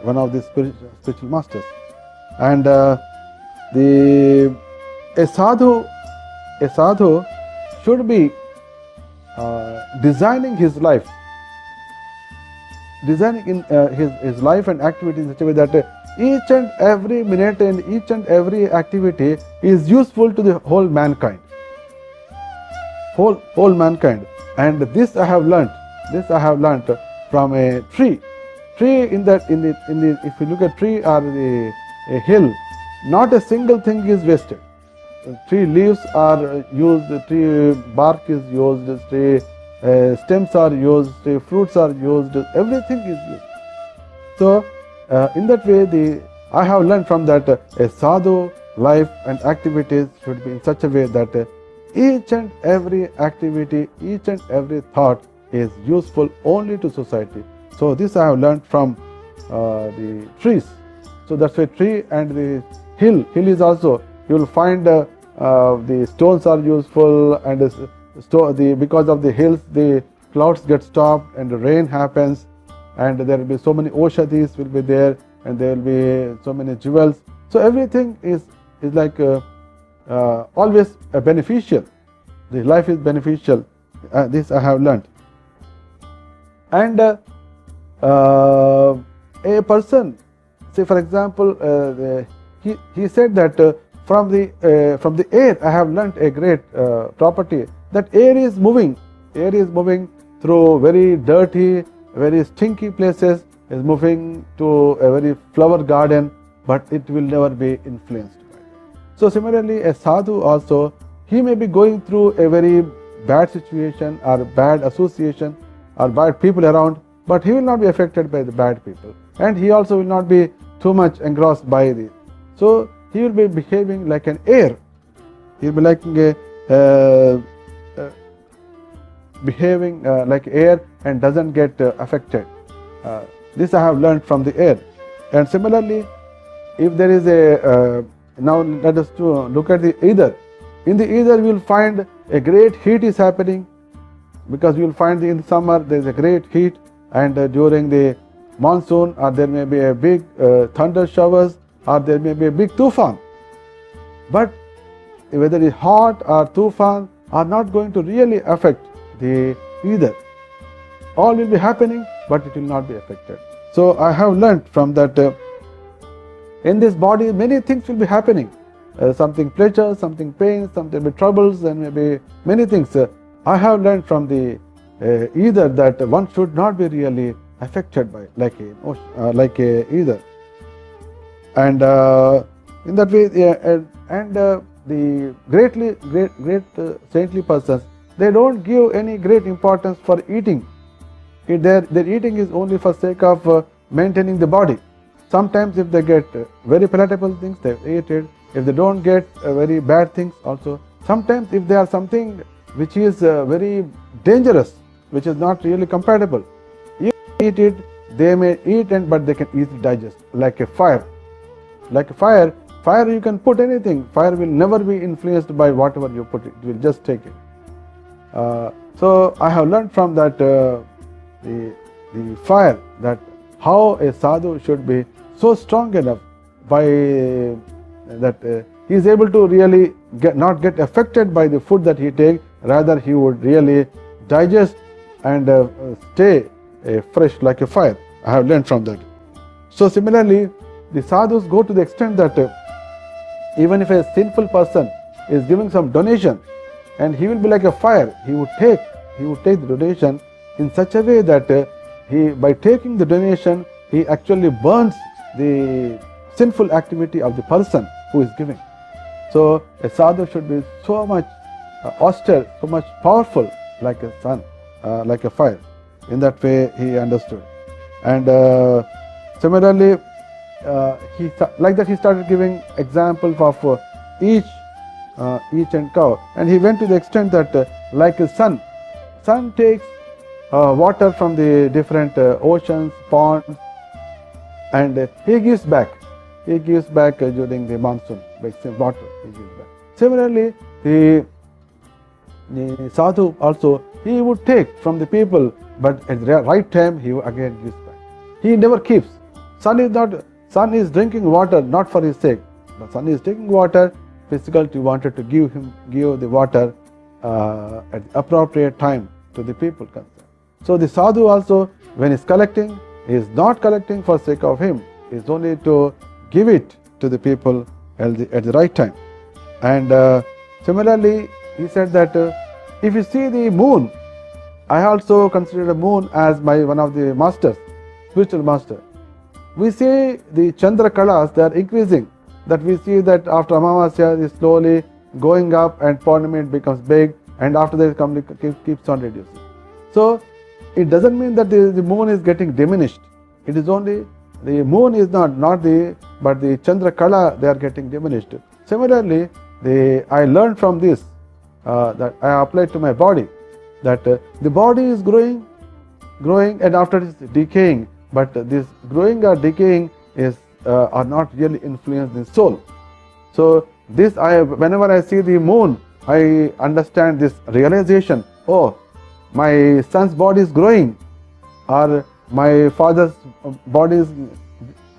one of the spiritual masters. And a sadhu should be designing his life, his life and activity in such a way that each and every minute and each and every activity is useful to the whole mankind. Whole mankind. And this I have learnt. From a tree. If you look at tree or a hill, not a single thing is wasted. Tree leaves are used, tree bark is used, tree stems are used, tree fruits are used, everything is used. So in that way, I have learned from that a sadhu life and activities should be in such a way that each and every activity, each and every thought is useful only to society. So this I have learned from the trees. So that's why tree and the hill is also, you will find the stones are useful, and because of the hills the clouds get stopped and the rain happens, and there will be so many oshadis will be there, and there will be so many jewels. So everything is like always beneficial. The life is beneficial. This I have learned. And a person, say for example, he said that from the air I have learnt a great property, that air is moving through very dirty, very stinky places, is moving to a very flower garden, but it will never be influenced by it. So similarly, a sadhu also, he may be going through a very bad situation or bad association or bad people around, but he will not be affected by the bad people, and he also will not be too much engrossed by this. So he will be behaving like an air, He'll be like behaving like air and doesn't get affected. This I have learned from the air. And similarly, if there is a now let us look at the ether. In the ether, we will find a great heat is happening, because you will find in summer there is a great heat, and during the monsoon there may be a big thunder showers, or there may be a big tufan. But whether it is hot or tufan are not going to really affect the ether. All will be happening, but it will not be affected. So I have learnt from that in this body many things will be happening. Something pleasure, something pain, something with troubles, and maybe many things. I have learned from the ether that one should not be really affected by like a ether. And in that way, the great saintly persons, they don't give any great importance for eating. Their eating is only for sake of maintaining the body. Sometimes if they get very palatable things, they eat it. If they don't get very bad things also. Sometimes if there are something which is very dangerous, which is not really compatible, if they eat it, they may eat but they can easily digest. Like a fire. Like a fire you can put anything. Fire will never be influenced by whatever you put it. It will just take it. So I have learned from that the fire, that how a sadhu should be so strong enough by that he is able to really not get affected by the food that he takes. Rather, he would really digest and stay fresh like a fire. I have learned from that. So similarly, the sadhus go to the extent that even if a sinful person is giving some donation, and he will be like a fire, he would take the donation in such a way that by taking the donation, he actually burns the sinful activity of the person who is giving. So a sadhu should be so much austere, so much powerful, like a sun, like a fire. In that way he understood. And similarly, he started giving examples of each and cow. And he went to the extent that like a sun takes water from the different oceans, ponds, and he gives back. He gives back during the monsoon, like water he gives back. Similarly, the sadhu also, he would take from the people, but at the right time he again gives back. He never keeps. Sun is drinking water not for his sake. The sun is taking water. Physically wanted to give the water at the appropriate time to the people concerned. So the sadhu also, when he is collecting, he is not collecting for sake of him. He is only to give it to the people at the right time. And similarly, he said that if you see the moon, I also consider the moon as one of the masters, spiritual master. We see the Chandra Kalas, they are increasing. That we see that after Amavasya is slowly going up, and Purnami it becomes big, and after that it keeps on reducing. So it doesn't mean that the moon is getting diminished. It is only the moon is not but the Chandra Kala, they are getting diminished. Similarly, I learned from this that I applied to my body, that the body is growing, and after it is decaying. But this growing or decaying are not really influenced the soul. So this whenever I see the moon, I understand this realization. Oh, my son's body is growing, or my father's body is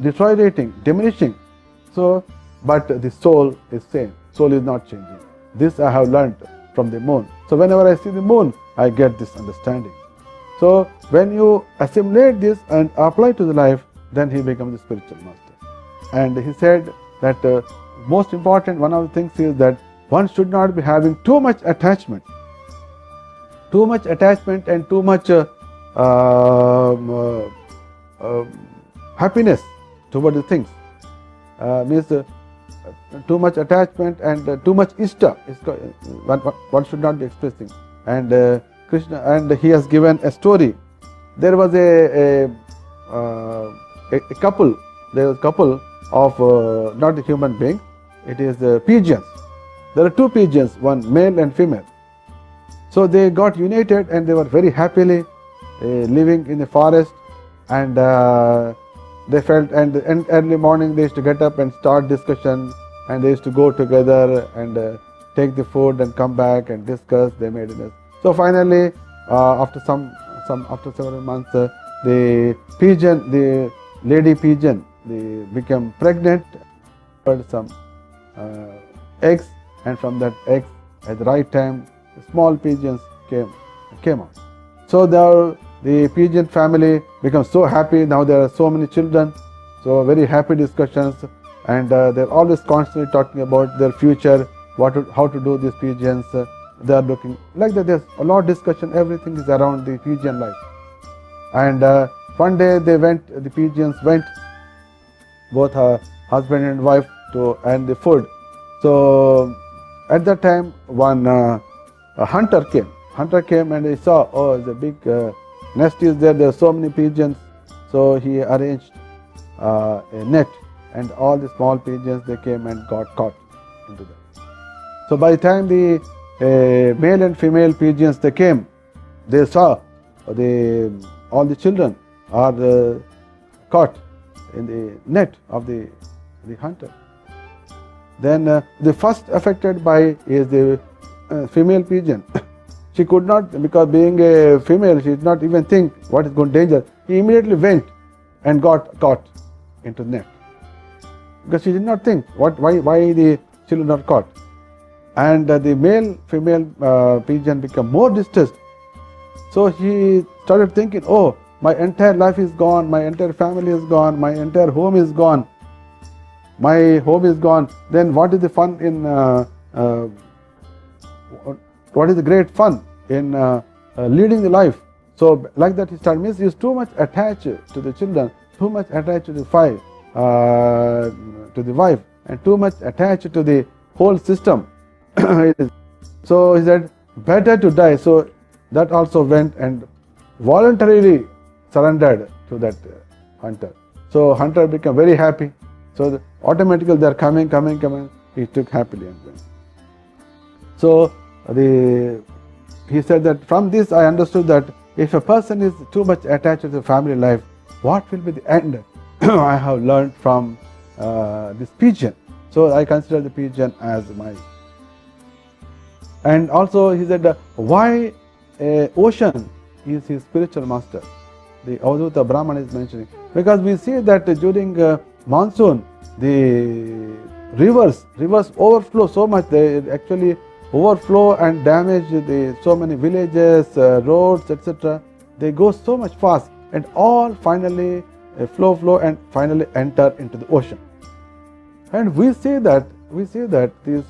deteriorating, diminishing. So, but the soul is same. Soul is not changing. This I have learned from the moon. So whenever I see the moon, I get this understanding. So when you assimilate this and apply to the life, then he becomes the spiritual master. And he said that most important, one of the things is that one should not be having too much attachment. Too much attachment and too much happiness toward the things. Means too much attachment and too much ishta. One should not be expressing. And Krishna, and he has given a story. There was a couple. There was a couple of not a human being. It is pigeons. there are two pigeons, one male and female. So they got united and they were very happily living in the forest, and they felt, and early morning they used to get up and start discussion, and they used to go together and take the food and come back and discuss. They made it. So finally, after after several months, the lady pigeon, became pregnant, had some eggs, and from that eggs, at the right time, the small pigeons came out. So the pigeon family becomes so happy. Now there are so many children, so very happy discussions, and they're always constantly talking about their future, how to do these pigeons. They are looking like that. There's a lot of discussion. Everything is around the pigeon life. And one day the pigeons went, both her husband and wife, to earn the food. So at that time, a hunter came and he saw, oh, it's a big nest is there. There are so many pigeons. So he arranged a net, and all the small pigeons, they came and got caught into that. So by the time the male and female pigeons they came, they saw all the children are caught in the net of the hunter. Then the first affected by is the female pigeon. She could not, because being a female, she did not even think what is going danger. He immediately went and got caught into the net, because she did not think why the children are caught. And the female pigeon became more distressed. So he started thinking, oh, my entire life is gone, my entire family is gone, my entire home is gone. My home is gone. Then what is the fun in, what is the great fun in leading the life? So like that he started, means he is too much attached to the children, too much attached to the wife, and too much attached to the whole system. So he said, better to die. So that also went and voluntarily surrendered to that hunter. So hunter became very happy. So automatically they are coming. He took happily and went. So he said that from this I understood that if a person is too much attached to the family life, what will be the end? I have learned from this pigeon. So I consider the pigeon as my. And also he said, why ocean is his spiritual master? The Avadhuta Brahman is mentioning. Because we see that during monsoon, the rivers overflow so much. They actually overflow and damage so many villages, roads, etc. They go so much fast, and all finally flow and finally enter into the ocean. And we see that these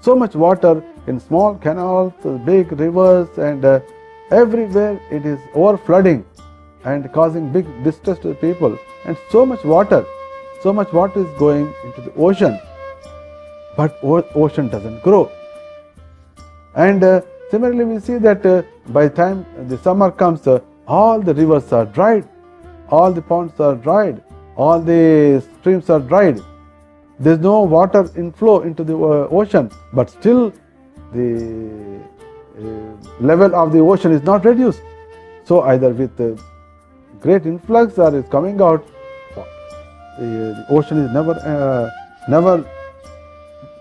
so much water in small canals, big rivers, and everywhere it is overflooding and causing big distress to the people. And so much water is going into the ocean, but ocean doesn't grow. And similarly, we see that by the time the summer comes, all the rivers are dried, all the ponds are dried, all the streams are dried. There is no water inflow into the ocean, but still the level of the ocean is not reduced. So either with great influx or is coming out, the ocean is never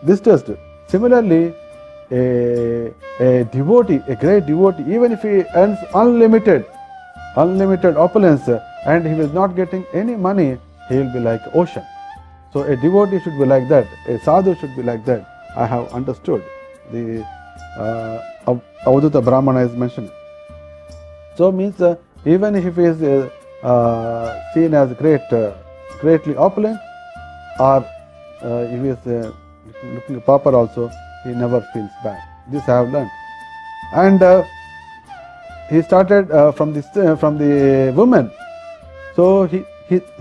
distressed. Similarly, a great devotee, even if he earns unlimited opulence and he is not getting any money, he will be like ocean. So a devotee should be like that, a sadhu should be like that. I have understood. The Avadhuta Brahmana is mentioned. So means even if he is seen as greatly opulent, or if he is looking pauper also, he never feels bad. This I have learned. And he started from the women. So he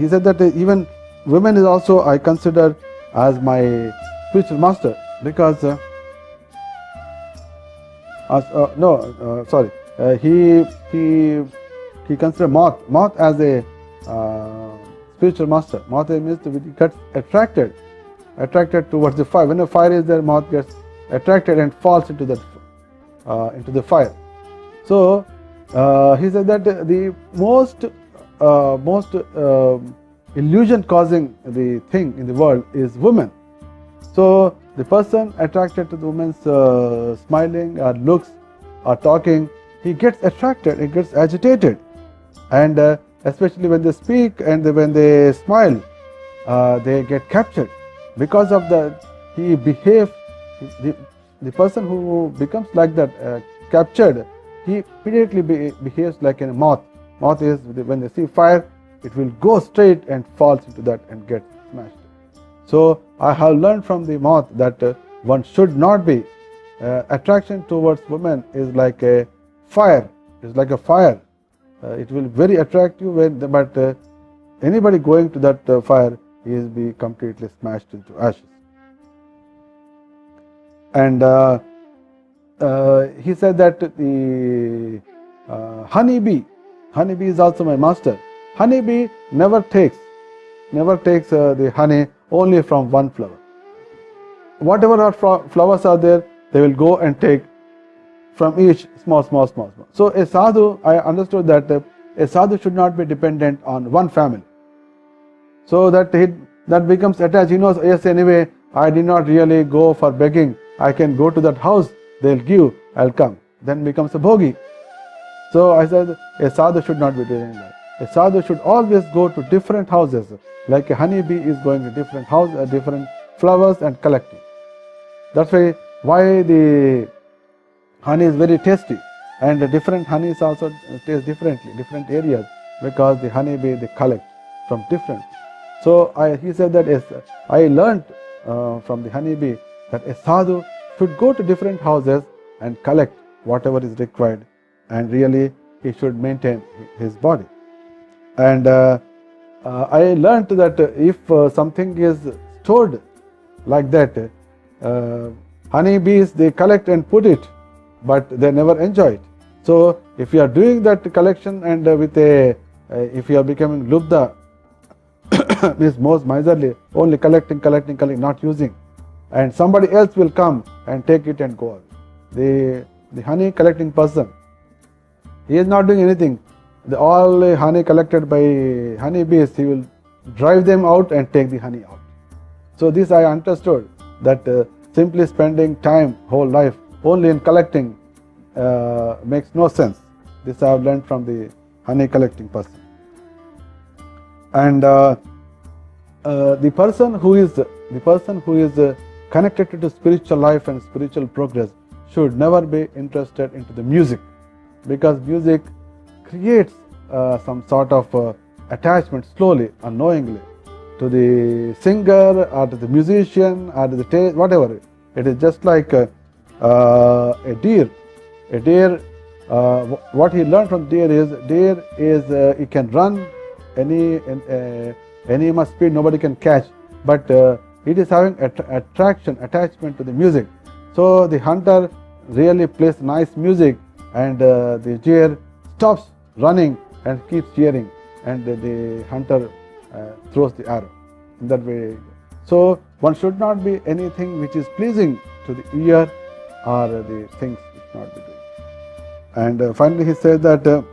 said that even women is also I consider as my spiritual master, because he considered moth as a spiritual master. Moth means he gets attracted towards the fire. When a fire is there, moth gets attracted and falls into the fire. So he said that the most illusion causing the thing in the world is women. So the person attracted to the woman's smiling or looks or talking, he gets attracted, he gets agitated, and especially when they speak and when they smile, they get captured. Because of that, he behaves. The person who becomes like that, captured, he immediately behaves like a moth. Moth is, when they see fire, it will go straight and falls into that and get smashed. So I have learned from the moth that one should not be. Attraction towards women is like a fire. It's like a fire. It will very attract you, but anybody going to that fire is be completely smashed into ashes. And he said that the honeybee is also my master. Honeybee never takes the honey only from one flower. Whatever our flowers are there, they will go and take from each small. So a sadhu, I understood that a sadhu should not be dependent on one family. So that becomes attached. He knows, yes, anyway, I did not really go for begging. I can go to that house, they'll give, I'll come. Then becomes a bhogi. So I said, a sadhu should not be doing that. A sadhu should always go to different houses, like a honeybee is going to different houses, different flowers and collecting. That's why the honey is very tasty, and the different honeys also taste differently, different areas, because the honeybee, they collect from different. So he said that I learned from the honeybee that a sadhu should go to different houses and collect whatever is required, and really he should maintain his body. And I learned that if something is stored like that, honeybees, they collect and put it, but they never enjoy it. So if you are doing that collection and if you are becoming lubda, means most miserly, only collecting, not using, and somebody else will come and take it and go away. The honey collecting person, he is not doing anything. All honey collected by honeybees, he will drive them out and take the honey out. So this I understood, that simply spending time, whole life, only in collecting makes no sense. This I have learned from the honey collecting person. And the person who is connected to spiritual life and spiritual progress should never be interested into the music, because music creates some sort of attachment slowly, unknowingly, to the singer or to the musician or to the taste, whatever. It is just like a deer. A deer, what he learned from deer is he can run any much speed, nobody can catch, but it is having attachment to the music. So the hunter really plays nice music, and the deer stops running and keeps cheering, and the hunter throws the arrow in that way. So one should not be anything which is pleasing to the ear or the things which not be doing. And finally he said that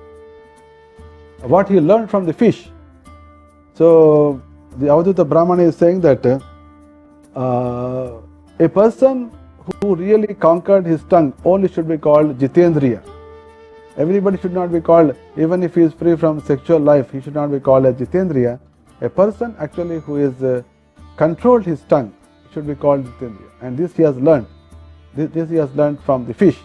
what he learned from the fish. So the Avadhuta Brahmana is saying that a person who really conquered his tongue only should be called Jitendriya. Everybody should not be called, even if he is free from sexual life, he should not be called a Jitendriya. A person actually who is controlled his tongue should be called Jitendriya. And this he has learned. This he has learned from the fish.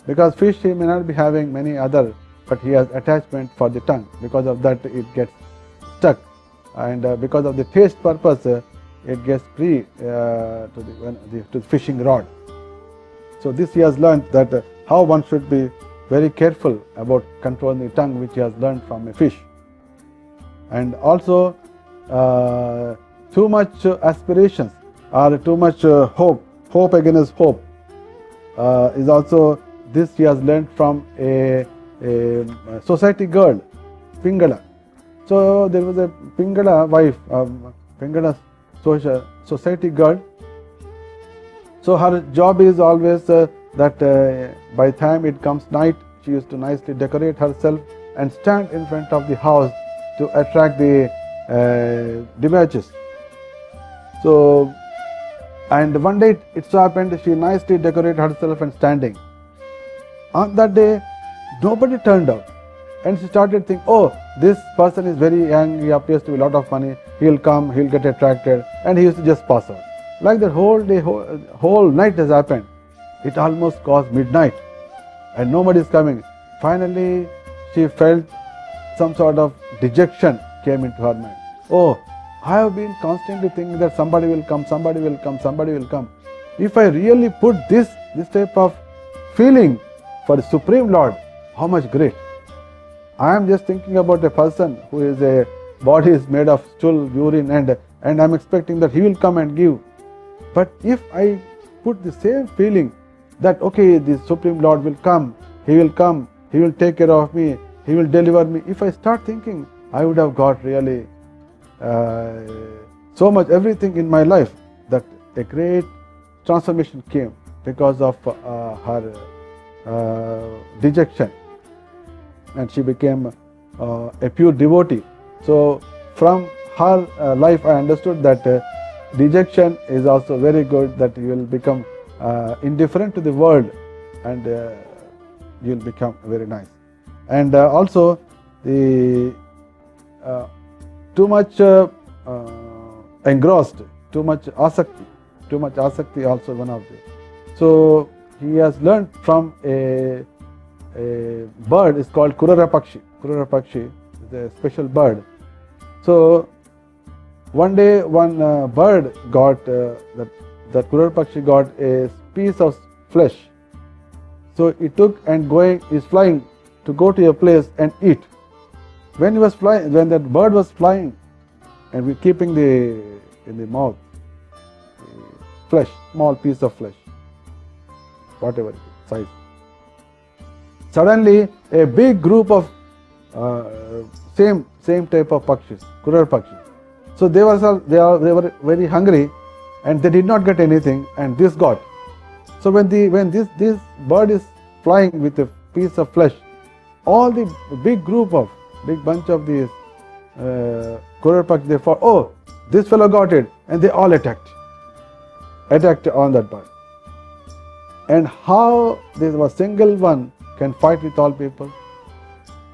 Because fish, he may not be having many other, but he has attachment for the tongue. Because of that, it gets stuck. And because of the taste purpose, it gets free to the fishing rod. So this he has learned, that how one should be very careful about controlling the tongue, which he has learned from a fish. And also too much aspirations or too much hope against hope is also, this he has learned from a society girl, Pingala. So there was a Pingala wife, Pingala society girl. So her job is always that by the time it comes night, she used to nicely decorate herself and stand in front of the house to attract the demiurges. So, and one day it so happened she nicely decorated herself and standing. On that day, nobody turned out. And she started thinking, oh, this person is very young, he appears to be a lot of money, he'll come, he'll get attracted, and he used to just pass out. Like that whole day, whole night has happened. It almost caused midnight, and nobody is coming. Finally, she felt some sort of dejection came into her mind. Oh, I have been constantly thinking that somebody will come, somebody will come, somebody will come. If I really put this type of feeling for the Supreme Lord, how much great. I am just thinking about a person who is a body is made of stool, urine, and I'm expecting that he will come and give. But if I put the same feeling that okay, the Supreme Lord will come, he will take care of me, he will deliver me. If I start thinking, I would have got really so much everything in my life, that a great transformation came because of her dejection, and she became a pure devotee. So from her life I understood that dejection is also very good, that you will become indifferent to the world, and you will become very nice. And also the too much engrossed, too much asakti also one of the. So he has learned from a bird is called Kurara Pakshi. Kurara Pakshi is a special bird. So one day one bird got that Kurara Pakshi got a piece of flesh. So he took and is flying to go to a place and eat. When that bird was flying, and we keeping in the mouth flesh, small piece of flesh, whatever it is, size. Suddenly, a big group of same type of pakshis, Kurara Pakshis. So they were very hungry, and they did not get anything, and this got. So when this bird is flying with a piece of flesh, all the big bunch of these Kurara Pakshis, they thought, oh, this fellow got it, and they all attacked on that bird. And how there was single one can fight with all people,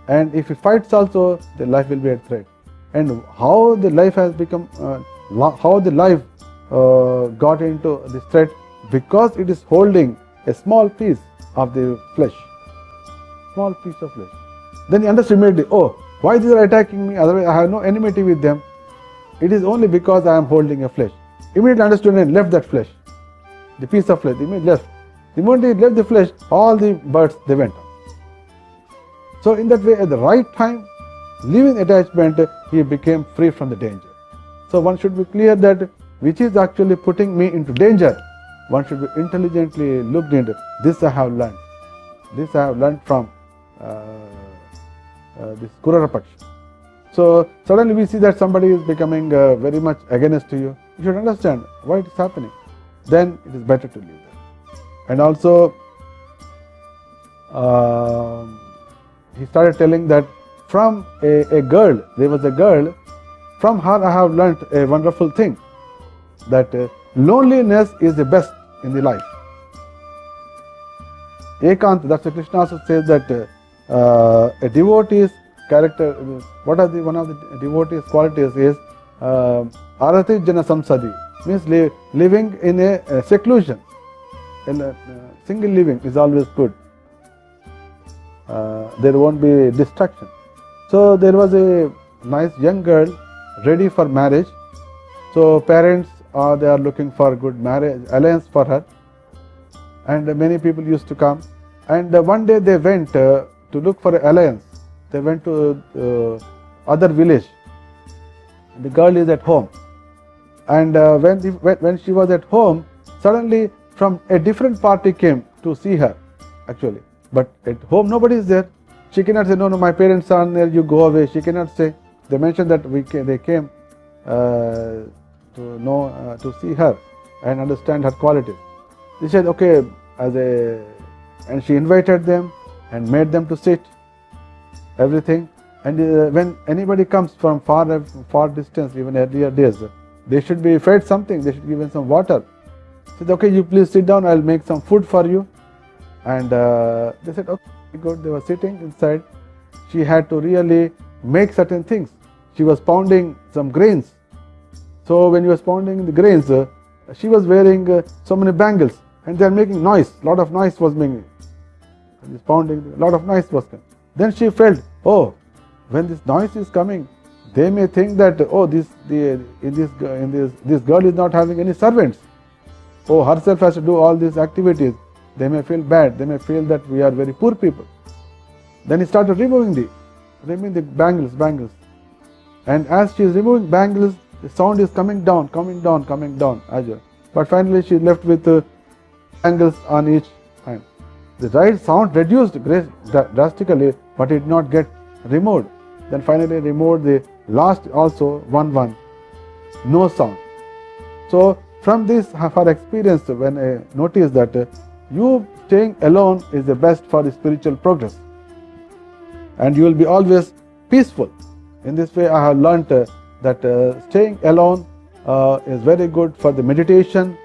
and if he fights also, the life will be at threat. And how the life has become, how the life got into this threat, because it is holding a small piece of the flesh, small piece of flesh. Then he understood immediately, oh, why they are attacking me? Otherwise, I have no enmity with them. It is only because I am holding a flesh. Immediately understood and left that flesh, the piece of flesh. Immediately left. The moment he left the flesh, all the birds, they went on. So in that way, at the right time, leaving attachment, he became free from the danger. So one should be clear that which is actually putting me into danger, one should be intelligently looked into. This I have learned. This I have learned from this Kurara Pakshi. So suddenly we see that somebody is becoming very much against to you. You should understand why it is happening. Then it is better to leave them. And also, he started telling that from a girl, there was a girl, from her I have learnt a wonderful thing, that loneliness is the best in the life. Ekant, that's why Krishna also says that a devotee's character, one of the devotee's qualities is arati jana samsadi, means living in a seclusion. In a single living is always good. There won't be distraction. So there was a nice young girl ready for marriage. So parents they are looking for good marriage alliance for her, and many people used to come. And one day they went to look for an alliance. They went to other village. The girl is at home, and when she was at home, suddenly from a different party came to see her, actually. But at home nobody is there. She cannot say, no, my parents are there, you go away. She cannot say. They mentioned that they came to see her and understand her qualities. They said, okay, and she invited them and made them to sit, everything. And when anybody comes from far distance, even earlier days, they should be fed something, they should be given some water. Said, okay, you please sit down, I'll make some food for you. And they said, okay, good. They were sitting inside. She had to really make certain things. She was pounding some grains. So when she was pounding the grains, she was wearing so many bangles, and they are making noise. A lot of noise was making. This pounding, a lot of noise was coming. Then she felt, oh, when this noise is coming, they may think that, oh, this girl is not having any servants. Oh, herself has to do all these activities. They may feel bad. They may feel that we are very poor people. Then he started removing the bangles. And as she is removing bangles, the sound is coming down. But finally she left with bangles on each hand. The right sound reduced drastically, but it did not get removed. Then finally removed the last also one. No sound. So from this, her experience, when I noticed that you staying alone is the best for the spiritual progress, and you will be always peaceful. In this way, I have learnt that staying alone is very good for the meditation,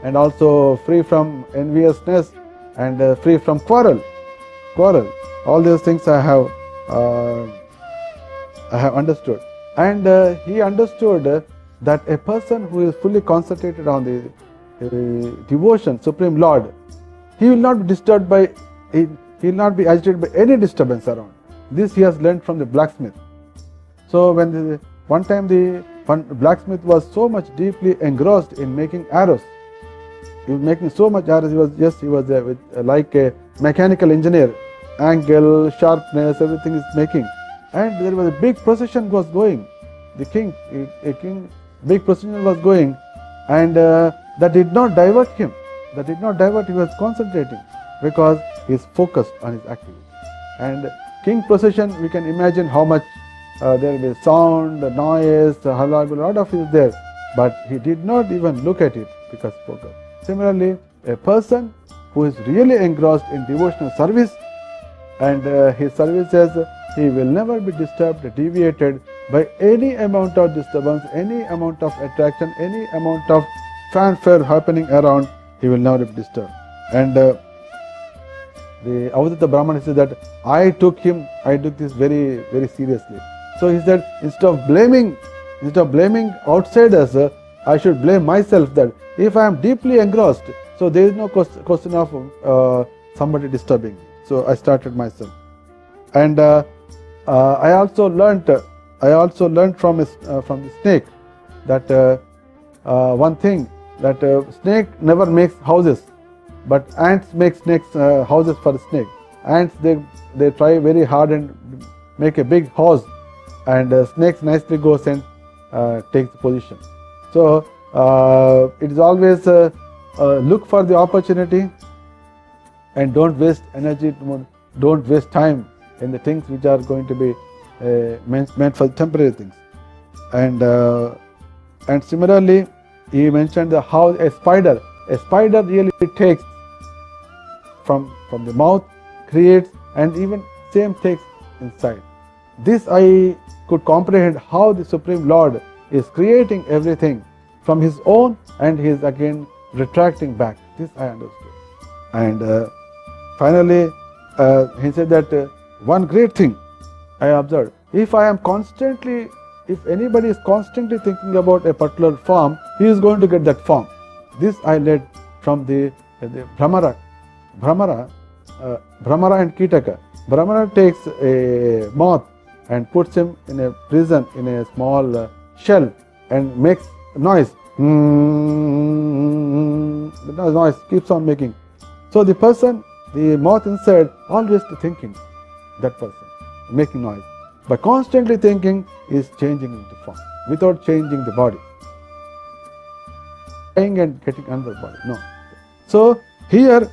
and also free from enviousness and free from quarrel. All these things I have understood. And he understood that a person who is fully concentrated on the devotion, Supreme Lord, he will not be disturbed by, he will not be agitated by any disturbance around. This he has learned from the blacksmith. So when one time the blacksmith was so much deeply engrossed in making arrows. He was making so much arrows. He was like a mechanical engineer. Angle, sharpness, everything is making. And there was a big procession was going. The king, big procession was going, and that did not divert him. He was concentrating because he is focused on his activity. And king procession, we can imagine how much there will be sound, noise, halal, a lot of it is there. But he did not even look at it because focus. Similarly, a person who is really engrossed in devotional service, and his services, he will never be disturbed, deviated by any amount of disturbance, any amount of attraction, any amount of fanfare happening around. He will never be disturbed. And the Avadhutta Brahman says that I took this very, very seriously. So he said, instead of blaming outsiders, I should blame myself, that if I am deeply engrossed, so there is no question of somebody disturbing me. So I started myself. And I also learnt from the snake that one thing, that snake never makes houses, but ants make houses for the snake. Ants, they try very hard and make a big house, and snakes nicely goes and takes the position. So it is always look for the opportunity, and don't waste energy, don't waste time in the things which are going to be meant for temporary things. And similarly, he mentioned how a spider really takes from the mouth, creates, and even same takes inside. This I could comprehend how the Supreme Lord is creating everything from his own, and he is again retracting back. This I understood. And finally, he said that one great thing I observed, if anybody is constantly thinking about a particular form, he is going to get that form. This I learned from the Bhramara and Kitaka. Bhramara takes a moth and puts him in a prison, in a small shell, and makes noise. The noise keeps on making. So the moth inside, always thinking, that person, making noise. By constantly thinking, is changing into form, without changing the body. Dying and getting another body, no. So here,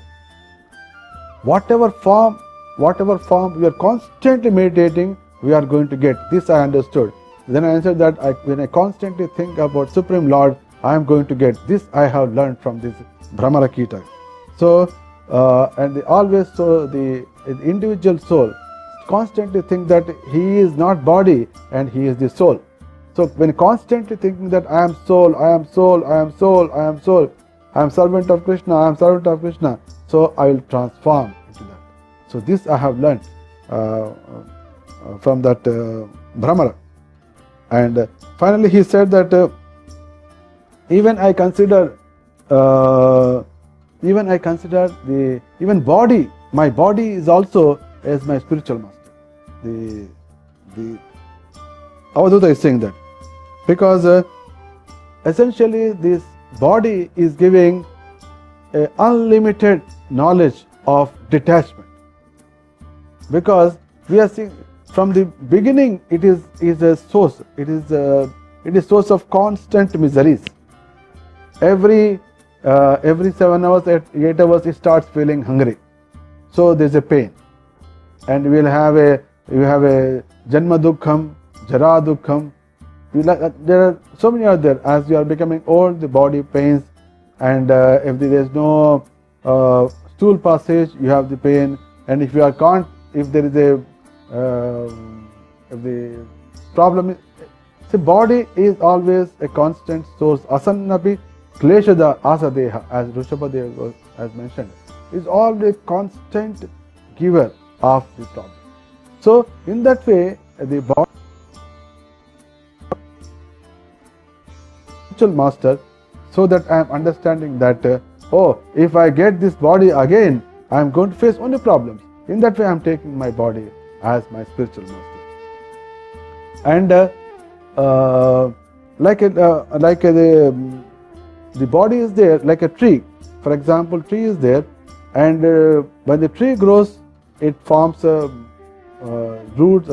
whatever form we are constantly meditating, we are going to get. This I understood. Then I answered that when I constantly think about Supreme Lord, I am going to get. This I have learned from this Bhramara Kita. So, and the individual soul constantly think that he is not body and he is the soul. So when constantly thinking that I am soul, I am soul, I am soul, I am soul, I am servant of Krishna, I am servant of Krishna, so I will transform into that. So this I have learnt from that Brahmana. And finally he said that even I consider even body, my body is also as my spiritual master. The Avadhuta is saying that because essentially this body is giving a unlimited knowledge of detachment, because we are seeing from the beginning it is a source, it is source of constant miseries. Every 7 hours, 8 hours it starts feeling hungry, so there is a pain, and you have a janma dukkham, jara dukkham. There are so many are there. As you are becoming old, the body pains, and if there is no stool passage, you have the pain, and if you are can't, if there is a if the problem is, the body is always a constant source. Asannapi kleshada asadeha, as Rishabhadeva has mentioned, is always constant giver of the problem. So in that way, the body master, so that I am understanding that if I get this body again, I am going to face only problems. In that way I am taking my body as my spiritual master. And the body is there like a tree. For example, tree is there, and when the tree grows, it forms roots,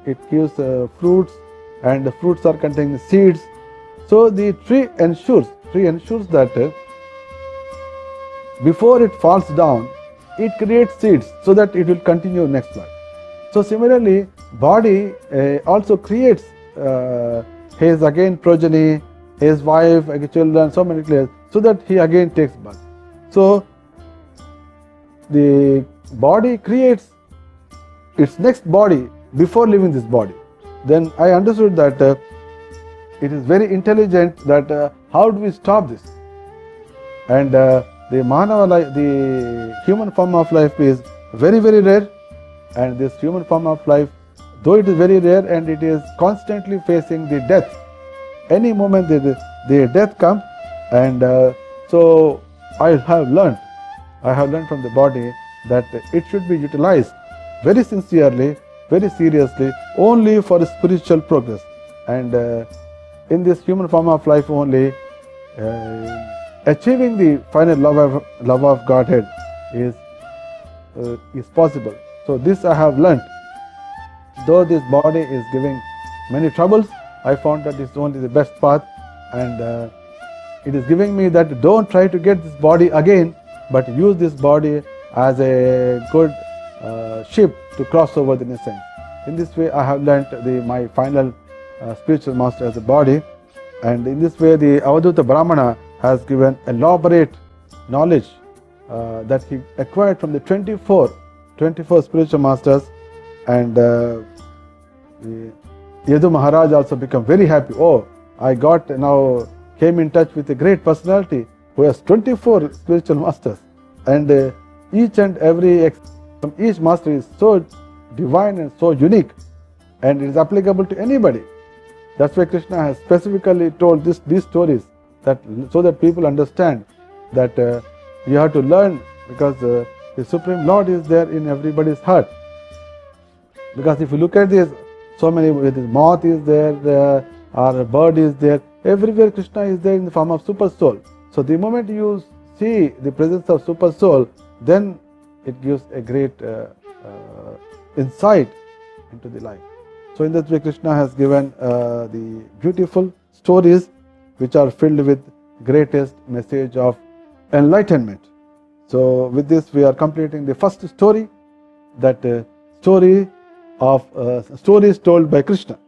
it gives fruits, and the fruits are containing seeds. So the tree ensures that before it falls down, it creates seeds so that it will continue next life. So similarly, body also creates his again progeny, his wife, children, so many players, so that he again takes birth. So the body creates its next body before leaving this body. Then I understood that it is very intelligent that how do we stop this? And the Manava life, the human form of life is very, very rare, and this human form of life, though it is very rare and it is constantly facing the death, any moment the death comes, and so I have learned from the body that it should be utilized very sincerely, very seriously, only for spiritual progress. And in this human form of life only, achieving the final love of Godhead is possible. So this I have learnt. Though this body is giving many troubles, I found that it's only the best path, and it is giving me that don't try to get this body again, but use this body as a good ship to cross over the Nissan. In this way, I have learnt my final spiritual master as a body, and in this way, the Avadhuta Brahmana has given elaborate knowledge that he acquired from the 24 spiritual masters, and Yadu Maharaj also became very happy. Oh, I came in touch with a great personality who has 24 spiritual masters, and each and every from each master is so divine and so unique, and it is applicable to anybody. That's why Krishna has specifically told these stories, so that people understand that you have to learn, because the Supreme Lord is there in everybody's heart. Because if you look at this, so many, moth is there, or a bird is there, everywhere Krishna is there in the form of Super Soul. So the moment you see the presence of Super Soul, then it gives a great insight into the life. So in that way, Krishna has given the beautiful stories which are filled with greatest message of enlightenment. So with this, we are completing the first story, that stories told by Krishna.